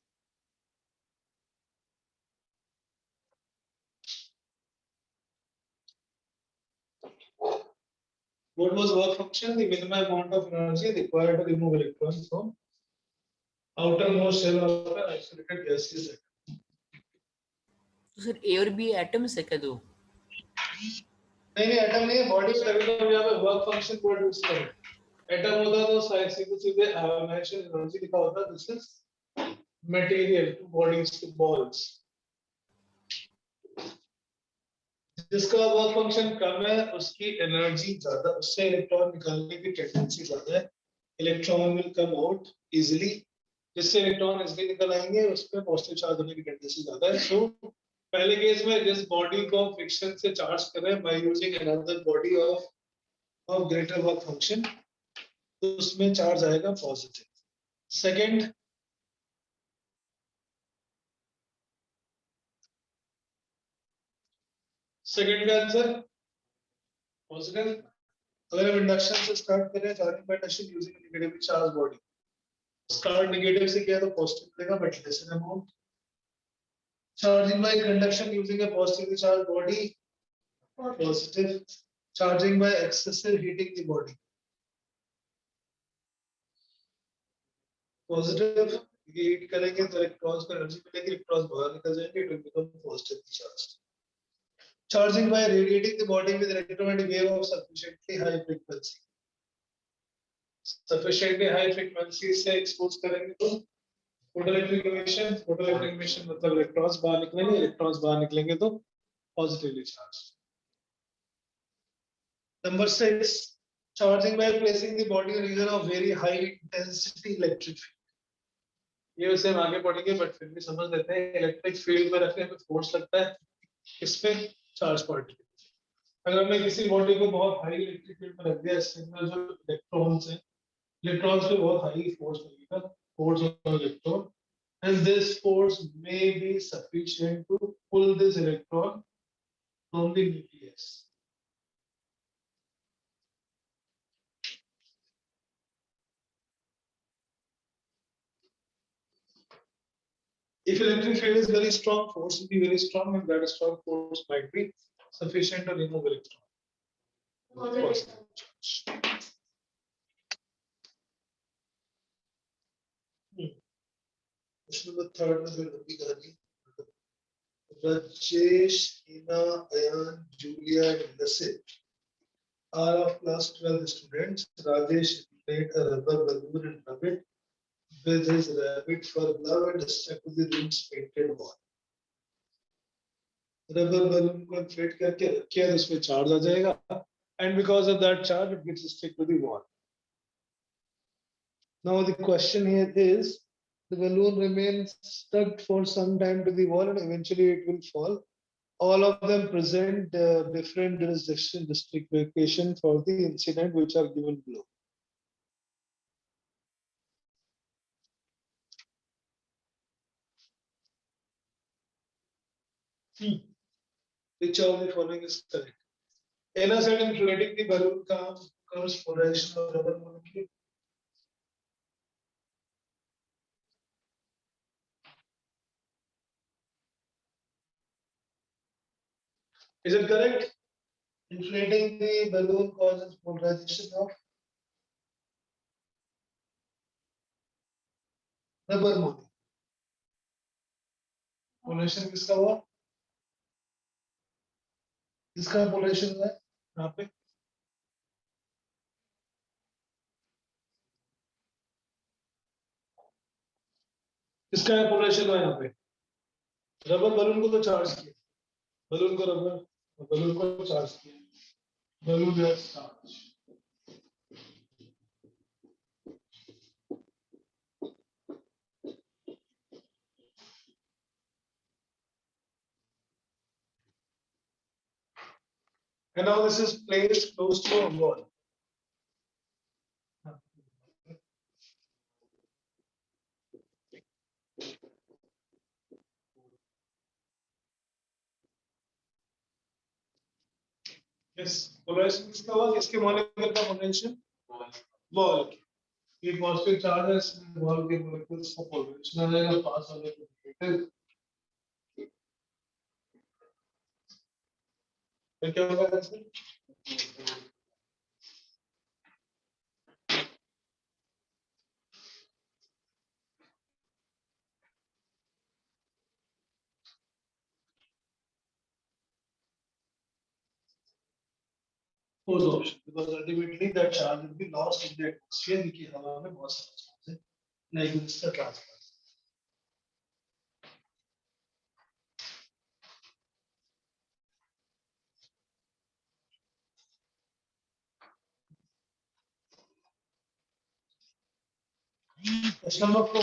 What was work function? The minimum amount of energy required to remove electrons from outermost shell of an isolated gaseous atom. तो सर ए और बी एटम्स है क्या दो? नहीं एटम नहीं है, बॉडी का डेफिनेशन यहाँ पे वर्क फंक्शन वर्ड यूज करें. एटम होता तो सीधे सीधे आयोनाइजेशन एनर्जी लिखा होता. This is material two bodies two balls. जिसका वर्क फंक्शन कम है उसकी एनर्जी ज्यादा, उससे इलेक्ट्रॉन निकालने की टेंडेंसी ज्यादा है. Electron will come out easily, जिससे इलेक्ट्रॉन इजीली निकल आएंगे, उसमें पॉजिटिव चार्ज होने की टेंडेंसी ज्यादा है. सो पहले केस में जिस बॉडी को फ्रिक्शन से चार्ज कर रहे हैं by using another body of greater work function, तो उसमें चार्ज आएगा पॉजिटिव. सेकंड, का आंसर पॉजिटिव. अगर हम इंडक्शन से स्टार्ट करें, charging by induction using negatively charge body, start negative से किया तो पॉजिटिव मिलेगा but less amount. Charging by conduction using a positively charge body, positive. Charging by excessive heating the body, positive. Heat करेंगे तो electrons को energy मिलेगी, electrons बाहर निकल जाएंगे, it will become positively charged. Charging by radiating the body with electromagnetic wave of sufficiently high frequency. Sufficiently high frequency से expose करेंगे तो photoelectric emission. Photoelectric emission मतलब इलेक्ट्रॉन्स बाहर निकलेंगे, इलेक्ट्रॉन्स बाहर निकलेंगे तो positively charged. Number 6, charging by placing the body in a region of very high intensity electric field. ये उसे हम आगे पढ़ेंगे बट फिर भी समझ लेते हैं. इलेक्ट्रिक फील्ड में रखने पे फोर्स लगता है, इसपे चार्ज पार्टिकल. अगर हमने किसी बॉडी को बहुत हाई इलेक्ट्रिक फील्ड में रख दिया, इससे जो इलेक्ट्रॉन्स हैं, इलेक्ट्रॉन्स पे बहुत हाई फोर्स लगेगा, force on electron, and this force may be sufficient to pull this electron from the nucleus. If electric field is very strong, force will be very strong, and that strong force might be sufficient to remove electron. Positive charge. Question number third में फिर repeat करेंगे. Rajesh, Hina, Ayan, Julia, and Lasit are of class 12 students. Rajesh made a rubber balloon and rub it with his rabbit fur glove and stuck to the room's painted wall. Rubber balloon को inflate करके रखिए तो उसमें charge आ जाएगा, and because of that charge it gets stuck to the wall. Now the question here is, the balloon remains stuck for some time to the wall and eventually it will fall. All of them present different justification for the incident which are given below. Which of the following is correct? Ella said inflating the balloon comes polarization of rubber molecule. Is it correct? Inflating the balloon causes polarization of rubber molecule. Polarization किसका हुआ? किसका polarization हुआ है यहाँ पे? किसका polarization हुआ है यहाँ पे? रबर बलून को तो चार्ज किया, बलून को रबर, बलून को चार्ज किया, balloon has charge. And now this is placed close to a wall. Yes, polarization किसका हुआ? किसके मॉलिक्यूल का पोटेंशियल? बॉल. ये पॉजिटिव चार्ज है, इसमें बॉल के मॉलिक्यूल्स का पोटेंशियल आ जाएगा, पास होने को नेगेटिव. फिर क्या होगा इसमें? Fourth option, because ultimately that charge will be lost in the atmosphere, क्योंकि हवा में बहुत सारा चार्ज है, नहीं इसका transfer. Question number 4.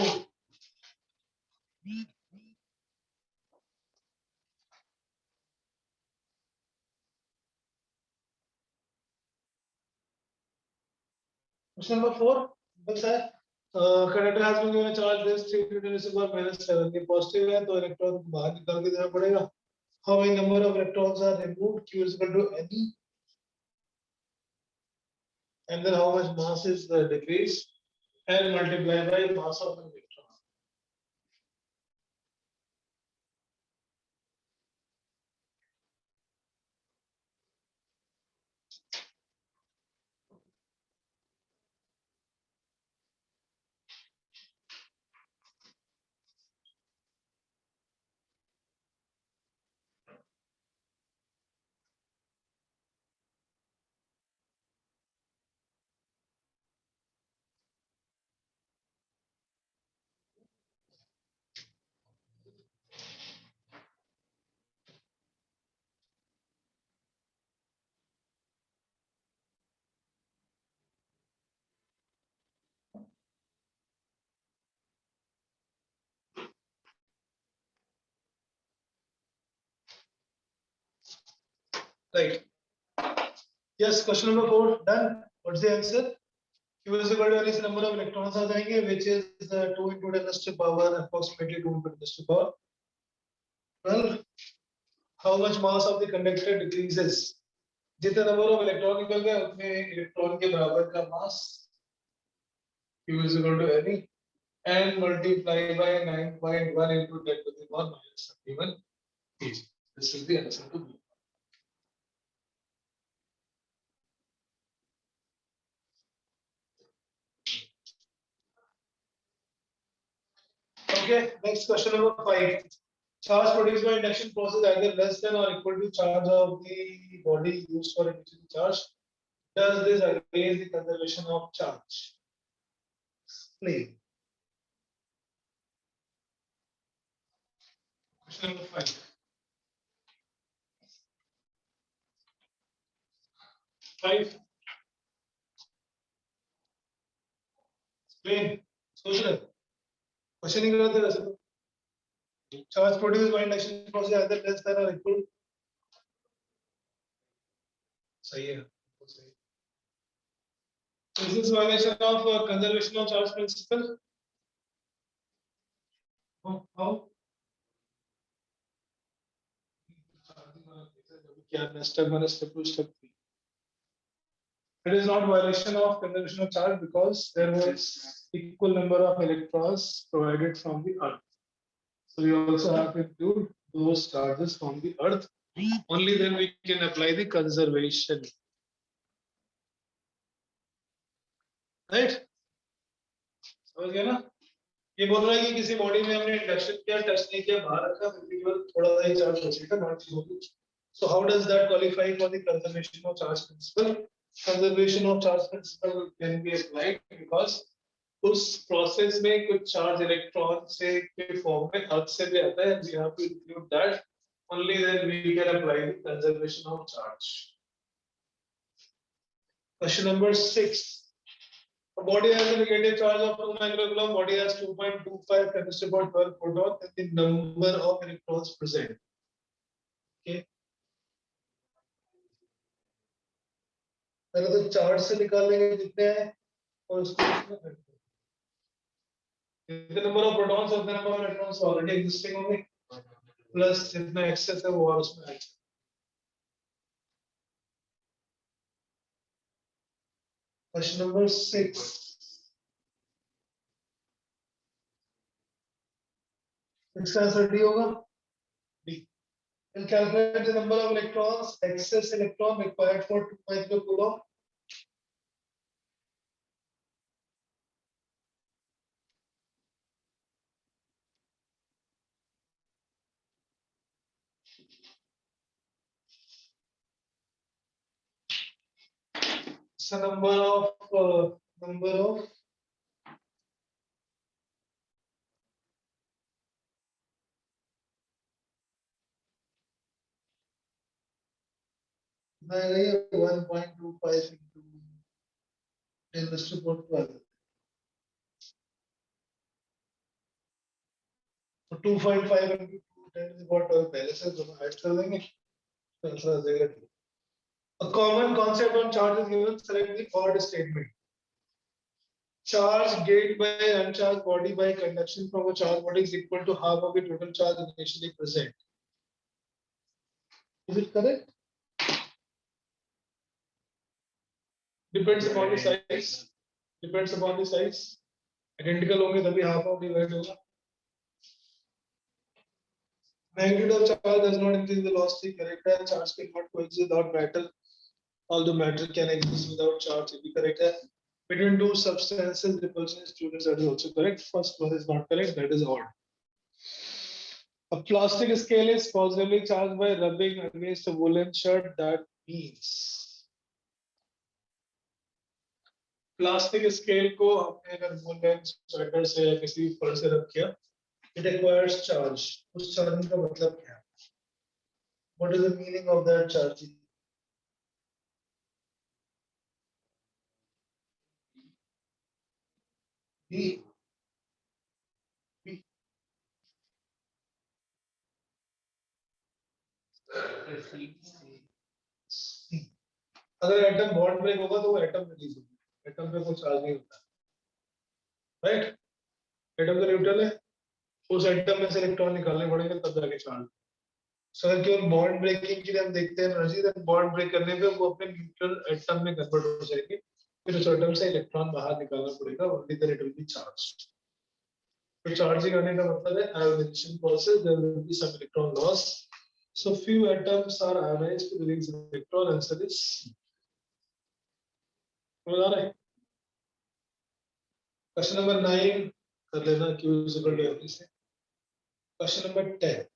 Question number 4. What's that? Conductor has been given a charge this 3 to the raised to minus 7. ये positive है तो इलेक्ट्रॉन बाहर निकाल के देना पड़ेगा. How many number of electrons are removed? Q is equal to Ne. And then how much mass is decreased? And multiply by mass of an electron. Right. Yes, question number 4 done. What's the answer? Q is equal to this number of electrons आ जाएंगे, which is 2 into 10 raised to power, approximately 2 into 10 raised to power 12. How much mass of the conductor decreases? जितना number of electron निकल गया उतने electron के बराबर का mass Q is equal to Ne. and multiply by 9.1 into 10 to the power minus 31 kg. This is the answer to B. Okay, next question number 5. Charge produced by induction process either less than or equal to charge of the body used for inducing charge. Does this against the conservation of charge? Explain. Question number 5. 5. Explain. Social. Questioning करते वैसे तो. Charge produced by induction process either less than or equal. सही है. सही. Is this violation of conservation of charge principle? How? क्या step 1, step 2, step 3. It is not violation of conservation of charge because there was equal number of electrons provided from the earth. So we also have to include those charges from the earth. Only then we can apply the conservation. Right? समझ गया ना? ये बोल रहा है कि किसी body में हमने इंडक्शन किया, टच नहीं किया, बाहर रखा, फिर भी केवल थोड़ा सा ही चार्ज बचेगा, नॉट होगी. So how does that qualify for the conservation of charge principle? Conservation of charge principle can be applied because उस प्रोसेस में कुछ चार्ज इलेक्ट्रॉन से के फॉर्म में अर्थ से भी आता है. We have to include that. Only then we can apply the conservation of charge. Question number 6. A body has a negative charge of 2 microcoulomb. Body has 2.25 10 to the power 12 proton and the number of electrons present. Okay. पहले तो charge से निकालेंगे जितने हैं और उसको इसमें fit करेंगे. जितने नंबर ऑफ प्रोटॉन्स और number of electrons already existing होंगे प्लस जितना एक्सेस है वो और उसमें ऐड. Question number 6. इसका आंसर डी होगा. D. We'll calculate the number of electrons, excess electron required for 2 microcoulomb. So number of नहीं 1.25 into 10 to the power 12. तो 2.5 into 10 to the power 12 पहले से दोनों ऐड कर देंगे तो आंसर आ जाएगा. A common concept on charge is given. Select the odd statement. Charge gained by uncharged body by conduction from a charged body is equal to half of the total charge initially present. Is it correct? Depends upon the size. Depends upon the size. Identical होंगे तभी half of divide होगा. Magnitude of charge does not increase velocity. Correct है. Charge cannot coexist without matter. Although matter can exist without charge. It is correct है. Between two substances, repulsion students that is also correct. First one is not correct. That is odd. A plastic scale is positively charged by rubbing against a woolen shirt. That means plastic scale को हमने अगर woollen sweater से या किसी फर से रख किया, it acquires charge. उस चार्ज का मतलब क्या है? What is the meaning of that charge? B. B. अगर एटम बॉन्ड ब्रेक होगा तो वो एटम रिलीज होगा. एटम पे कोई चार्ज नहीं होता. राइट? एटम तो न्यूट्रल है. उस एटम में से इलेक्ट्रॉन निकालने पड़ेंगे तब जाके चार्ज. सो अगर केवल बॉन्ड ब्रेकिंग के लिए हम देखते हैं एनर्जी, तो बॉन्ड ब्रेक करने पे वो अपने न्यूट्रल एटम में कन्वर्ट हो जाएंगे. फिर उस एटम से इलेक्ट्रॉन बाहर निकालना पड़ेगा. Only then it will be charged. तो चार्जिंग आने का मतलब है ionization process, there will be some electron loss. So few atoms are ionized to release electron. Answer is समझ आ रहा है? Question number 9 कर लेना Q is equal to MC से. Question number 10.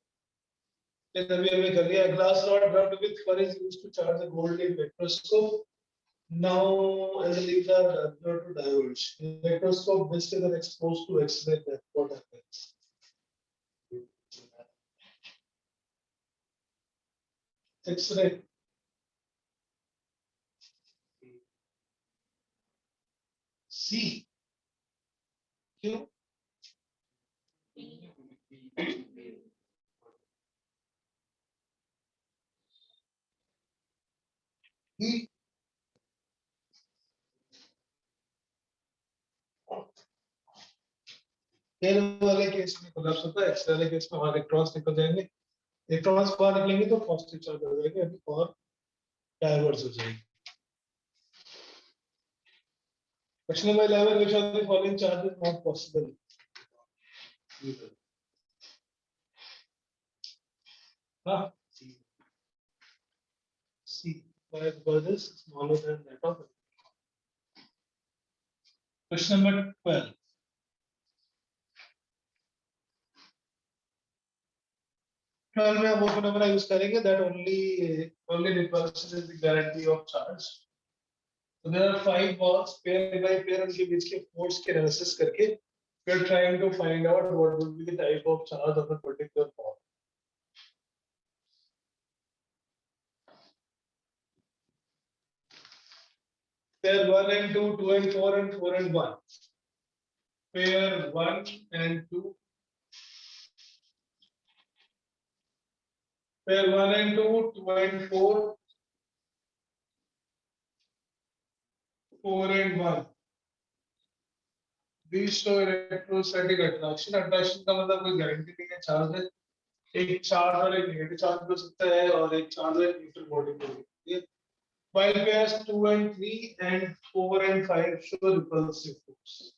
Then we have कर लिया. Glass rod rubbed with fur is used to charge a gold in microscope. Now LEDs are observed to diverge. In microscope, this is exposed to X-ray. What happens? X-ray. C. Q. E. Air वाले case में collapse होता है, x वाले case में वहां electrons निकल जाएंगे, electrons बाहर निकलेंगे तो पॉजिटिव चार्ज हो जाएगा अभी और डाइवर्ज हो जाएगी. Question number 11, which of the following charge is not possible? हाँ, C. Why? Because it is smaller than that of. Question number 12. में हम वो phenomena यूज करेंगे that only repulsion is the guarantee of charge. So there are 5 balls pair by pair उनके बीच के force के analysis करके we are trying to find out what would be the type of charge of a particular ball. Pair 1 and 2, 2 and 4 and 4 and 1. Pair 1 and 2. Pair 1 and 2, 2 and 4, 4 and 1. These show electrostatic attraction. Attraction का मतलब कोई guarantee नहीं है charge है. एक charge और एक negative charge हो सकता है और एक चार्ज और एक न्यूट्रल बॉडी हो सकती है. While pairs 2 and 3 and 4 and 5 show repulsive force.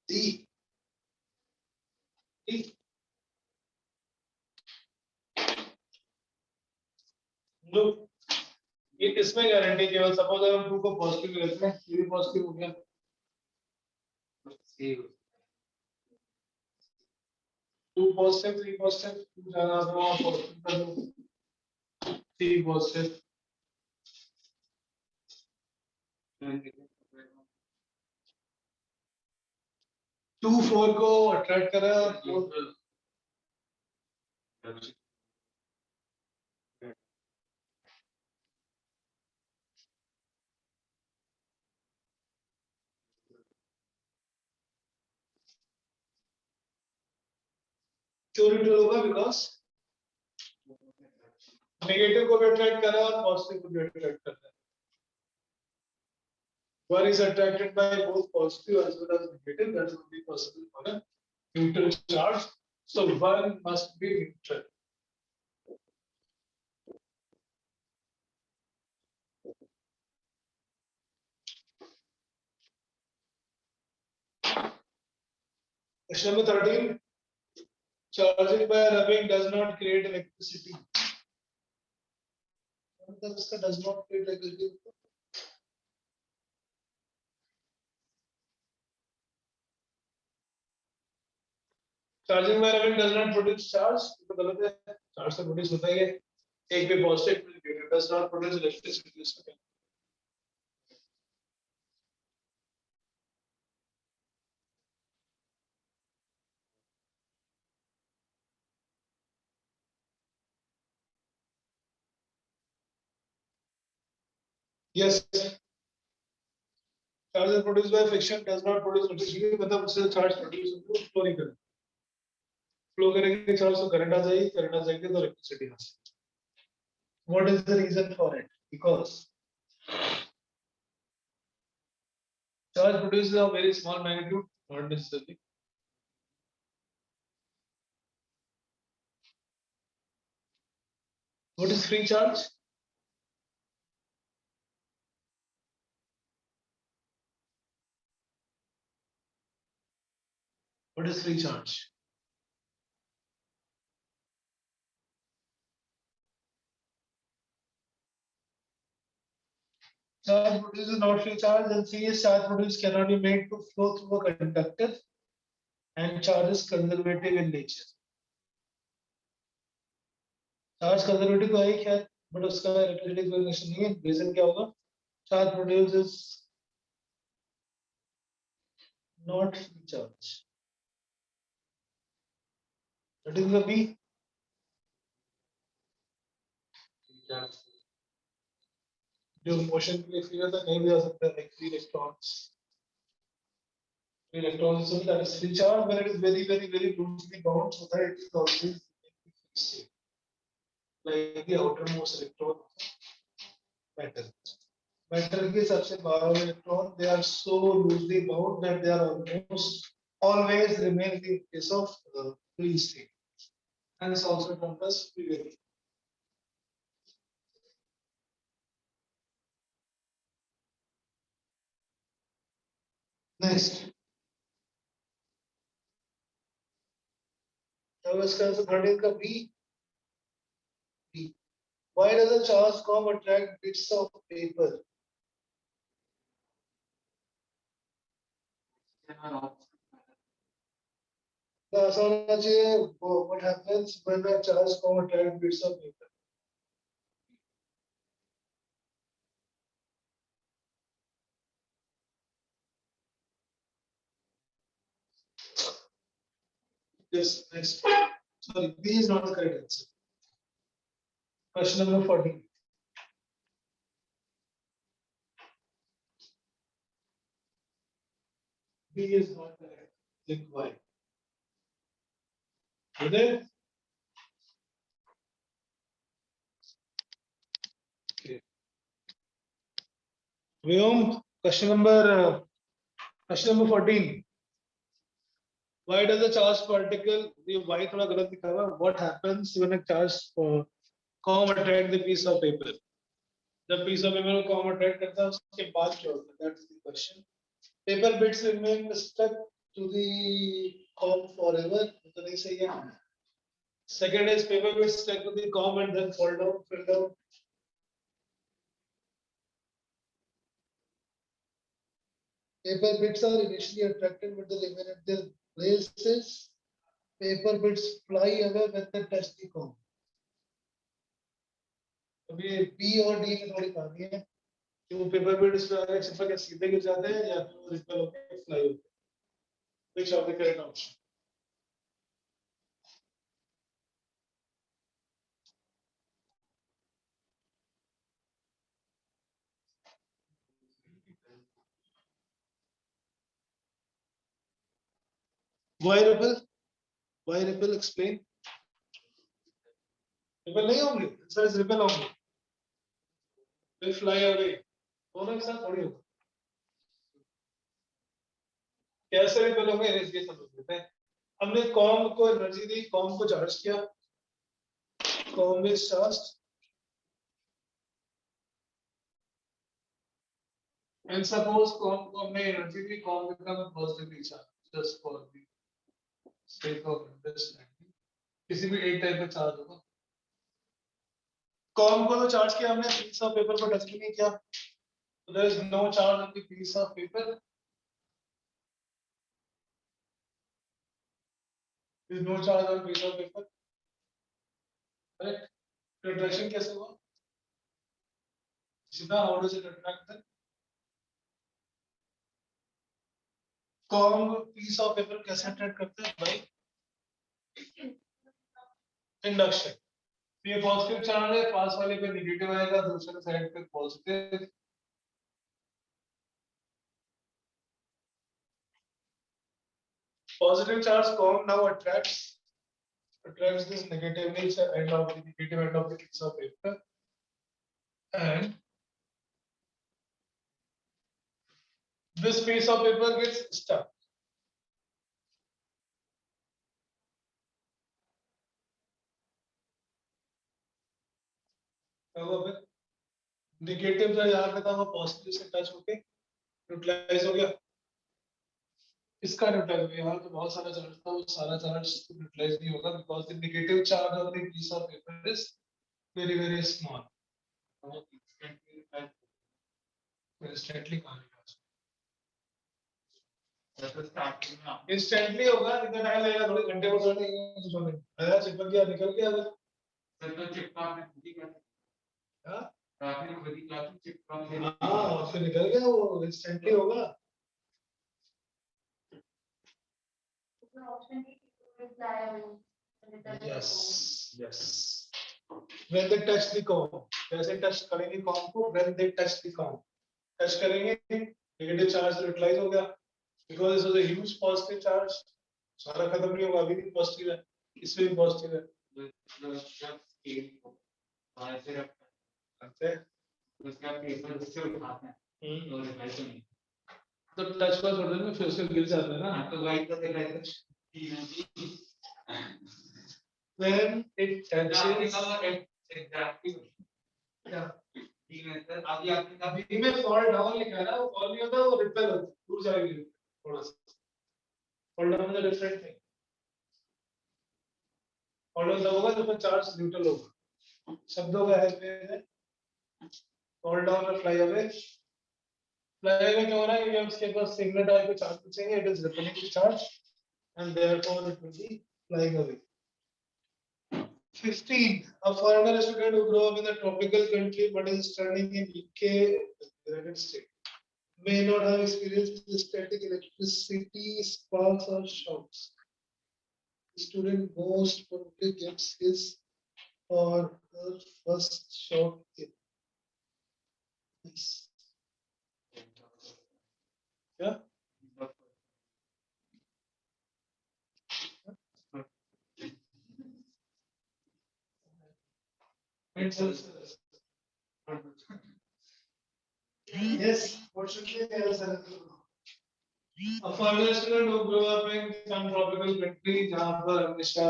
D. D. Look, ये इसमें गारंटी केवल सपोज अगर हम 2 को पॉजिटिव लेते हैं, 3 पॉजिटिव हो गया. 2 positive, 3 positive, 2 जाना तो आप positive कर लो. 3 positive. 2 4 को अट्रैक्ट करा. क्यों न्यूट्रल होगा? बिकॉज नेगेटिव को भी अट्रैक्ट करा और पॉजिटिव को भी अट्रैक्ट कर रहा है. One is attracted by both positive as well as negative. That would be possible for a neutral charge. So one must be neutral. Question number 13. Charging by rubbing does not create electricity. मतलब इसका does not create electricity. Charging by rubbing does not produce charge. तो गलत है. Charge से produce होता है. एक भी positive negative does not produce electricity. Yes. Charge produced by friction does not produce electricity. मतलब उससे charge produce होता है, flow नहीं करता. Flow करेंगे charge तो current आ जाएगी, current आ जाएगी तो electricity आ जाएगी. What is the reason for it? Because charge produces a very small magnitude, not necessarily. What is free charge? What is free charge? Charge produced is not free charge, and C is charge produced cannot be made to flow through a conductor, and charge is conservative in nature. Charge conservative तो है ही खैर, but उसका electricity connection नहीं है. Reason क्या होगा? Charge produced is not free charge. That is the B. जो motion के लिए free होता है नहीं भी आ सकता है, like free electrons. Free electrons is that is free charge when it is very loosely bound, so that it is always in free state. Like the outermost electron metal. Metal के सबसे बाहर वाले electron, they are so loosely bound that they are almost always remain in case of free state. And it's also termed as free wave. Next. अब इसका answer 13 का B. B. Why does a charged comb attract bits of paper? The answer होना चाहिए what happens when a charged comb attracts bits of paper? Yes, next. Sorry, B is not the correct answer. Question number 14. B is not correct. Think why? Uday? Okay. Vyom, question number 14. Why does a charged particle, ये y थोड़ा गलत लिखा हुआ, what happens when a charged comb attract the piece of paper? जब piece of paper को comb attract करता है उसके बाद क्या होता है? That's the question. Paper bits remain stuck to the comb forever. तो नहीं सही है. Second is paper bits stuck to the comb and then fall down. Paper bits are initially attracted but they remain at their places. Paper bits fly away when they touch the comb. अभी B और D में थोड़ी कहानी है कि वो paper bits पे आगे चिपक के सीधे गिर जाते हैं या फिर वो रिपल होकर fly होते हैं. Which of the correct option? Why ripple? Why ripple? Explain. Ripple नहीं होंगे. It says ripple होंगे. They fly away. दोनों एक साथ थोड़ी होगा. कैसे ripple होंगे ये समझ लेते हैं. हमने कॉम को एनर्जी दी, कॉम को चार्ज किया. Com is charged. And suppose com को हमने energy the, com becomes positively charged. Just for the sake of understanding. किसी भी एक टाइप का चार्ज होगा. कॉम को तो चार्ज किया हमने, piece of paper को टच भी नहीं किया. So there is no charge on the piece of paper. There is no charge on piece of paper. Correct? तो attraction कैसे हुआ? सीधा how does it attract then? Com piece of paper कैसे attract करते हैं? By induction. तो ये positive charge है, पास वाले पे नेगेटिव आएगा, दूसरे साइड पे positive. Positive charge comb now attracts this negative end of the negative end of the piece of paper, and this piece of paper gets stuck. Negative जो यहाँ पे था वो पॉजिटिव से टच होके न्यूट्रलाइज हो गया। इसका न्यूट्रलाइज हो गया। यहाँ पे बहुत सारा चार्ज था, वो सारा चार्ज न्यूट्रलाइज नहीं होगा because the negative charge on the piece of paper is very very small. Instantly कहाँ इंस्टेंटली होगा, कितना टाइम लगेगा? थोड़े घंटे को थोड़ी आया चिपक गया निकल गया। सर तो चिपका में खुद ही कर हाँ रात में खुद ही क्लास में चिपका में हाँ फिर निकल गया, वो इंस्टेंटली होगा। Yes yes when they touch the comb, कैसे टच करेंगे कॉम को? when they touch the comb, touch करेंगे नेगेटिव चार्ज यूटिलाइज हो गया because this was a huge positive charge. सारा खत्म नहीं होगा, अभी भी पॉजिटिव है, इसमें भी पॉजिटिव है। करते हैं उसका पेपर उससे उठाते हैं तो रिप्लाई तो नहीं तो टच पर थोड़ा ना फिर से गिर जाता है ना। हाँ तो वाइट तो दिख रहा है when it touches एग्जैक्टली क्या ठीक है सर अभी आपने कहा बी में फॉल डाउन लिखा है ना, वो फॉल नहीं होता, वो रिपेल होता है, दूर जाएगी थोड़ा सा। Fall down is different thing. Fall down तब होगा जब चार्ज न्यूट्रल होगा। शब्दों का है फॉल डाउन और फ्लाई अवे। फ्लाई अवे क्या हो रहा है? क्योंकि उसके पास सिग्नल टाइप के चार्ज पूछेंगे, it is repelling the charge and therefore it will be flying away. 15. A foreigner student who grew up in a tropical country but is studying in UK United States may not have experienced static electricity, sparks or shocks. The student most probably gets his or her first shock in. Nice. Yeah. Yes, what should be the answer? A foreigner student who grew up in some tropical country जहाँ पर हमेशा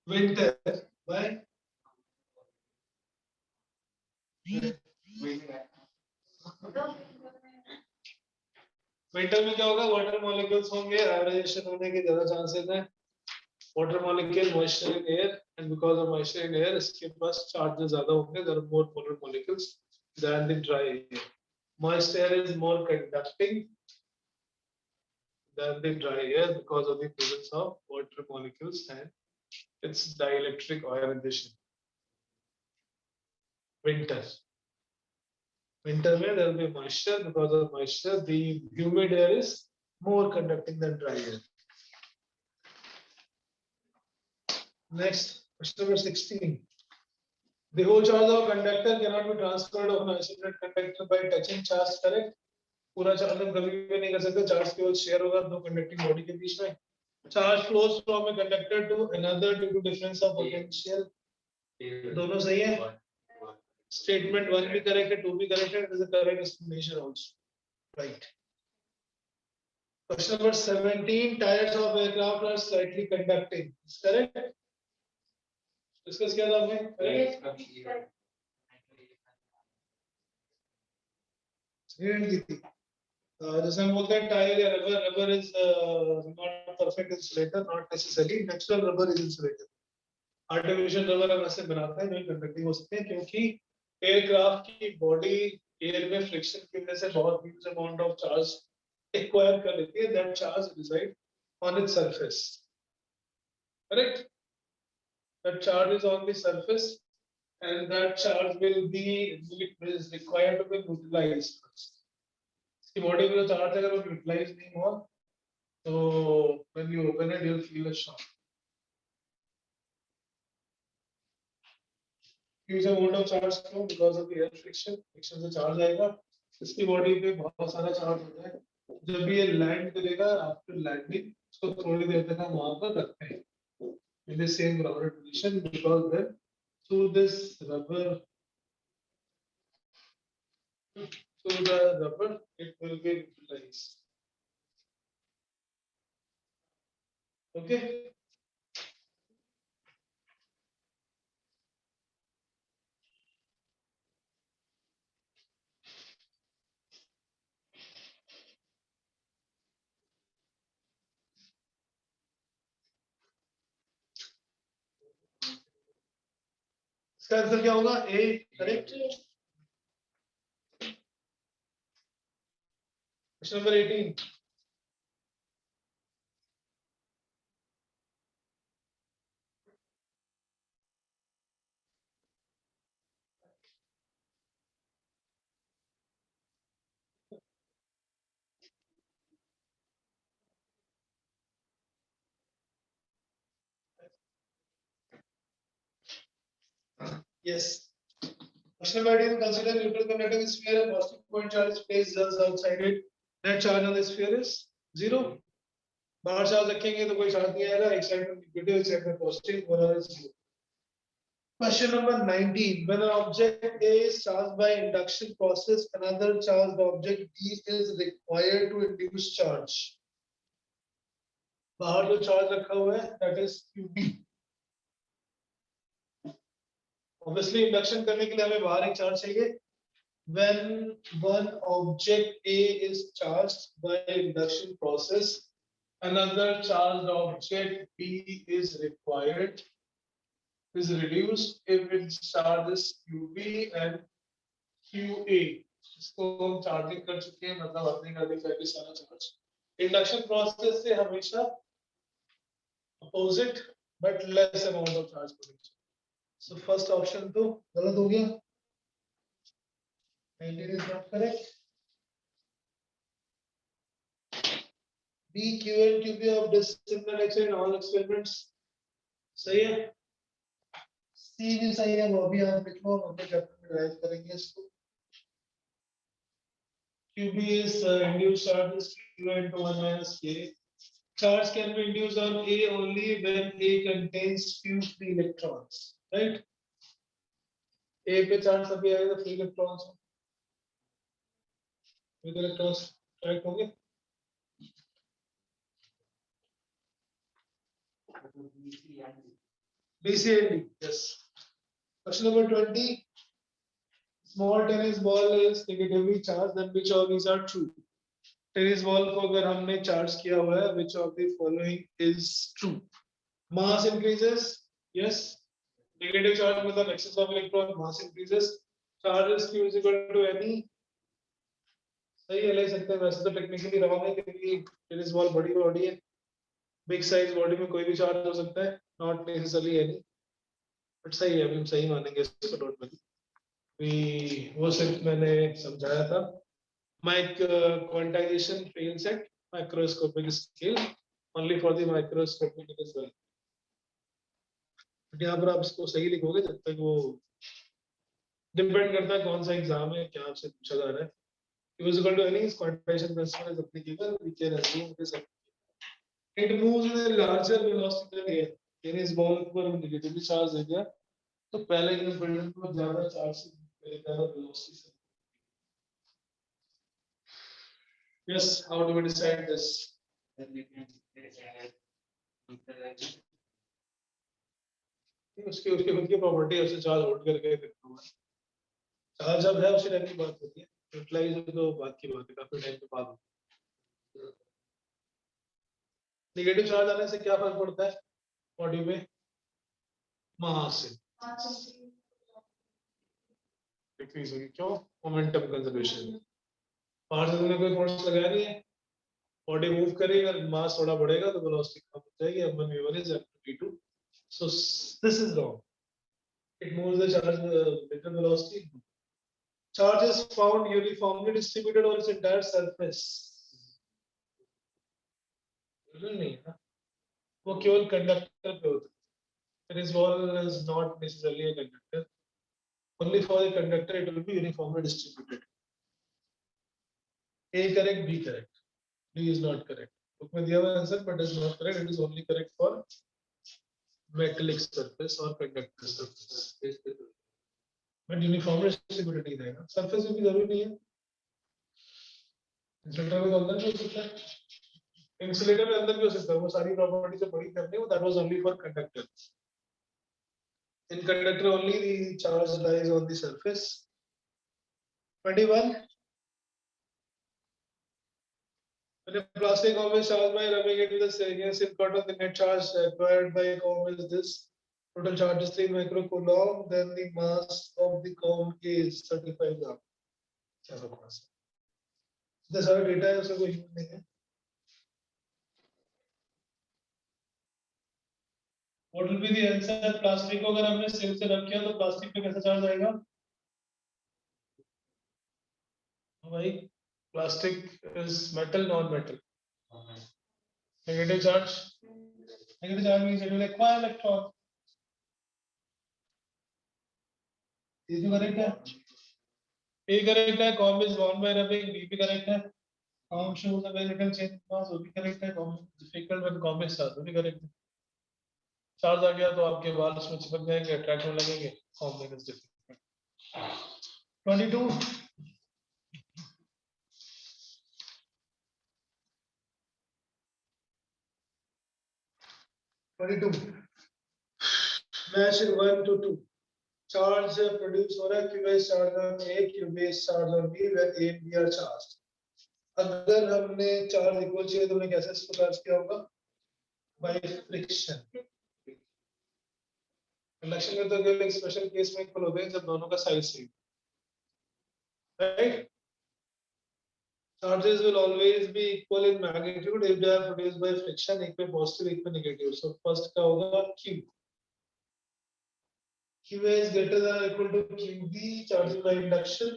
winter, why? Winter में क्या होगा? Water molecules होंगे, ionisation होने के ज्यादा चांसेस हैं। Water molecule moisture in air and because of moisture in air इसके पास चार्जेस ज्यादा होंगे, there are more polar molecules than the dry air. Moisture air is more conducting than the dry air because of the presence of water molecules and its dielectric ionization. Winter. Winter में there will be moisture, because of moisture the humid air is more conducting than dry air. Next, question number 16. The whole charge of a conductor cannot be transferred of an isolated conductor by touching charge, correct? पूरा charge हम कभी भी नहीं कर सकते, charge केवल share होगा दो कंडक्टिंग बॉडी के बीच में। Charge flows from a conductor to another due to difference of potential. दोनों सही है। स्टेटमेंट 1 भी करेक्ट है, 2 भी करेक्ट है, it is a correct explanation also, right. Question number 17. Tyres of aircraft are slightly conducting, is correct. Discuss किया था आपने, करेक्ट। जैसे हम बोलते हैं टायर या rubber, rubber is not perfect insulator, not necessary. Natural rubber is insulator. Artificial rubber हम ऐसे बनाते हैं जो कंडक्टिंग हो सकते हैं, क्योंकि एयरक्राफ्ट की बॉडी एयर में फ्रिक्शन की वजह से बहुत huge amount of charge acquire कर लेती है, that charge reside on its surface, correct. That charge is on the surface and that charge will be is required to be utilized. इसकी body में जो चार्ज है अगर वो यूटिलाइज नहीं हुआ तो when you open it you'll feel a shock. Huge amount of charge flow because of the air friction. Friction से चार्ज आएगा, इसकी बॉडी पे बहुत सारा चार्ज होता है। जब ये लैंड करेगा आफ्टर लैंडिंग उसको थोड़ी देर तक हम वहां पर रखते हैं in the same grounded position because then through this rubber it will be utilized. Okay इसका आंसर क्या होगा A correct question number 18 yes question number 18 consider neutral conducting sphere and positive point charge is placed just outside it net charge on the sphere is 0 बाहर charge रखेंगे तो कोई charge नहीं आएगा एक साइड में नेगेटिव एक साइड में पॉजिटिव और is 0 Question number 19. When an object A is charged by induction process, another charged object B is required to induce charge. बाहर जो चार्ज रखा हुआ है that is QB. Obviously induction करने के लिए हमें बाहर एक चार्ज चाहिए. When one object A is charged by induction process, another charged object B is required. Is reduced if its charge is QB and QA. इसको हम चार्जिंग कर चुके हैं मतलब अपने कर दिया है सारा चार्ज इंडक्शन प्रोसेस से हमेशा opposite but less amount of charge produce so first option तो गलत हो गया 19 is not correct B Q and QB of dissimilar nature in all experiments सही है C भी सही है वो भी आप लिख लो हम अपने चैप्टर में ड्राइव करेंगे इसको QB is induced charge is Q into 1 minus K. Charge can be induced on A only when A contains few free electrons, right? A पे charge तभी आएगा free electrons with electrons right होंगे BC and D, yes. Question number 20. Small tennis ball is negatively charged, then which of these are true? Tennis ball को अगर हमने charge किया हुआ है, which of the following is true? Mass increases, yes. Negative charge मतलब excess of electron, mass increases. Charge is Q is equal to any. सही है ले सकते हैं वैसे तो technically wrong है क्योंकि tennis ball बड़ी body है. Big size body में कोई भी charge हो सकता है, not necessarily any. But सही है, हम सही मानेंगे इसको don't worry. वो सिर्फ मैंने समझाया था mic quantization fail set microscopic scale only for the microscopic as well but यहाँ पर आप इसको सही लिखोगे जब तक वो डिपेंड करता है कौन सा एग्जाम है क्या आपसे पूछा जा रहा है Q is equal to any quantization principle is applicable we can assume this it moves in a larger velocity than air tennis ball पर हम negatively charge दे दिया तो पहले के बिल्डिंग को ज्यादा चार्ज से ज्यादा वेलोसिटी से Yes, how do we decide this? उसकी उसकी खुद की प्रॉपर्टी है उसे चार्ज होल्ड करके रखना हुआ चार्ज जब है उसी टाइम की बात होती है यूटिलाइज तो बात की बात है काफी टाइम के बाद नेगेटिव चार्ज आने से क्या फर्क पड़ता है बॉडी में मास डिक्रीज होगी क्यों मोमेंटम कंजर्वेशन बाहर से तुमने कोई फोर्स लगाया नहीं है बॉडी मूव करेगी और मास थोड़ा बढ़ेगा तो वेलोसिटी कम हो जाएगी m1 v1 is equal to v2 so this is wrong it moves the charge with different velocity charge is found uniformly distributed on its entire surface नहीं है वो केवल कंडक्टर पे होता है tennis ball is not necessarily a conductor only for the conductor it will be uniformly distributed A correct B correct D is not correct. Book में दिया हुआ answer but is not correct. It is only correct for metallic surface or conductor surface. But uniformly distributed नहीं रहेगा. Surface में भी जरूरी नहीं है. Insulator में तो अंदर भी हो सकता है. इंसुलेटर में अंदर भी हो सकता है, वो सारी प्रॉपर्टी से पढ़ी करनी, वो that was only for conductor. In conductor only the charge lies on the surface. 21. When a plastic comb is charged by rubbing it with a against it got on the net charge acquired by comb is this. Total charge is 3 microcoulomb. Then the mass of the comb is 35 gram. क्या बकवास है? इतना सारा data है, उसका कोई use नहीं है. What will be the answer? Plastic को अगर हमने सेल से रख किया तो प्लास्टिक पे कैसा चार्ज आएगा? भाई plastic is metal, non metal. Negative charge. Negative charge means it will acquire electron. ये जो करेक्ट है, ए करेक्ट है. Comb is bound by rubbing, B भी करेक्ट है. Comb shows a very little change mass, वो भी correct है. Comb difficult when comb is charge, वो भी करेक्ट है. चार्ज आ गया तो आपके बाल उसमें चिपक जाएंगे, अट्रैक्ट होने लगेंगे. Calm is difficult. 22. Match 1 to 2. Charge produce हो रहा है, QS charge on A, QB's charge on B, when A and B are charged. अगर हमने चार्ज इक्वल चाहिए तो हमने कैसे इसको चार्ज किया होगा? By friction. कंडक्शन में तो केवल एक स्पेशल केस में इक्वल होते हैं जब दोनों का size same. Right. Charges will always be equal in magnitude if they are produced by friction. एक पे पॉजिटिव, एक पे नेगेटिव. So first का होगा Q. QA is greater than or equal to QB, charging by induction.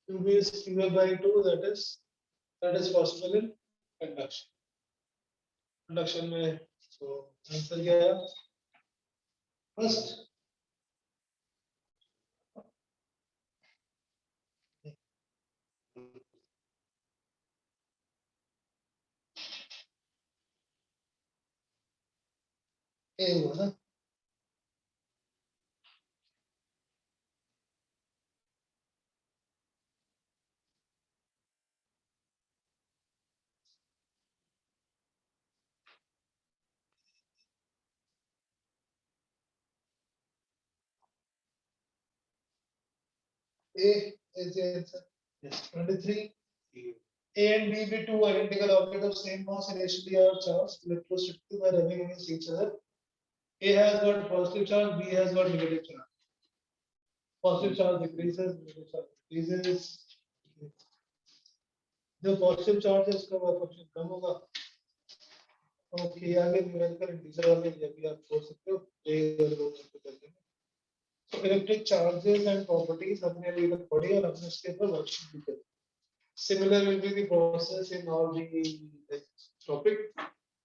QB is QA by 2, that is possible in conduction. Conduction में so answer क्या है? First. ए हुआ ना. A is the answer. Yes. 23. A and B be two identical objects of same mass initially are charged electrostatically by rubbing against each other. A has got positive charge, B has got negative charge. Positive charge decreases, negative charge increases. जो positive charge है उसका work function कम होगा. Okay, आगे numerical integer वाले ये भी आप सोच सकते हो. ए और वो कर देंगे. So electric charges and properties हमने अभी तक पढ़ी और हमने उसके ऊपर वर्कशीट भी करी. Similar will be the process in all the topic.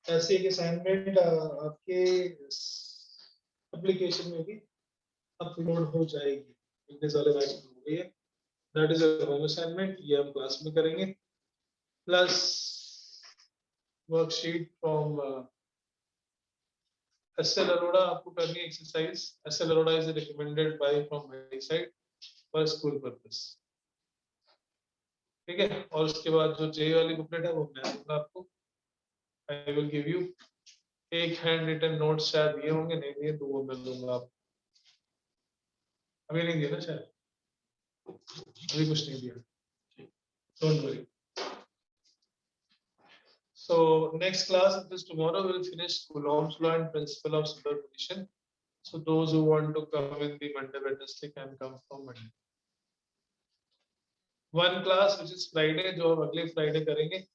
ऐसे एक असाइनमेंट आपके एप्लीकेशन में भी अपलोड हो जाएगी. इंग्लिश वाले बैच में हो गई है. That is a home assignment. ये हम क्लास में करेंगे. Plus worksheet from SL Arora आपको करनी है exercise. SL Arora is recommended by from my side for school purpose. ठीक है. और उसके बाद जो जे वाली बुकलेट है वो मैं दूंगा आपको. I will give you एक हैंड रिटन नोट्स शायद दिए होंगे, नहीं दिए तो वो मैं दूंगा आपको. अभी नहीं दिया ना शायद, अभी कुछ नहीं दिया. Don't worry. So next class, which is tomorrow, we'll finish Coulomb's law and principle of superposition. So those who want to come in the Monday, Wednesday can come from Monday. One class which is Friday, जो हम अगले Friday करेंगे.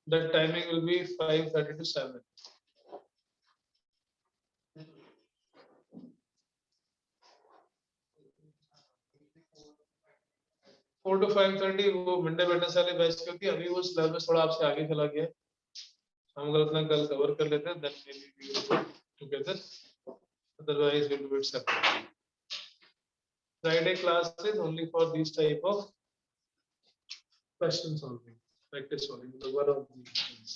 The timing will be 5:30 to 7. Four to 5:30 वो Monday Wednesday वाले batch की होती है. अभी वो सिलेबस थोड़ा आपसे आगे चला गया है. हम अपना कल कवर कर लेते हैं, then maybe we will go together. Otherwise we'll do it separately. Friday class is only for these type of question solving, practice solving, the one of these things.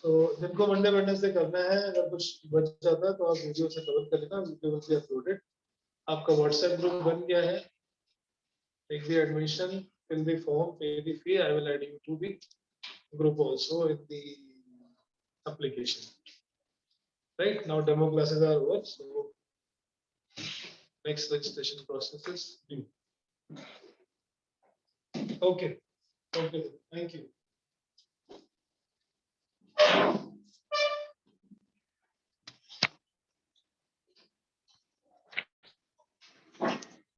So जिनको मंडे वेडनेसडे करना है, अगर कुछ बच जाता है तो आप वीडियो से कवर कर लेना. Video will be uploaded. आपका व्हाट्सएप ग्रुप बन गया है. Take the admission fill the form, pay the fee. I will add you to the group also in the application. Right now, demo classes are over, so next registration process is due. Okay, okay, thank you.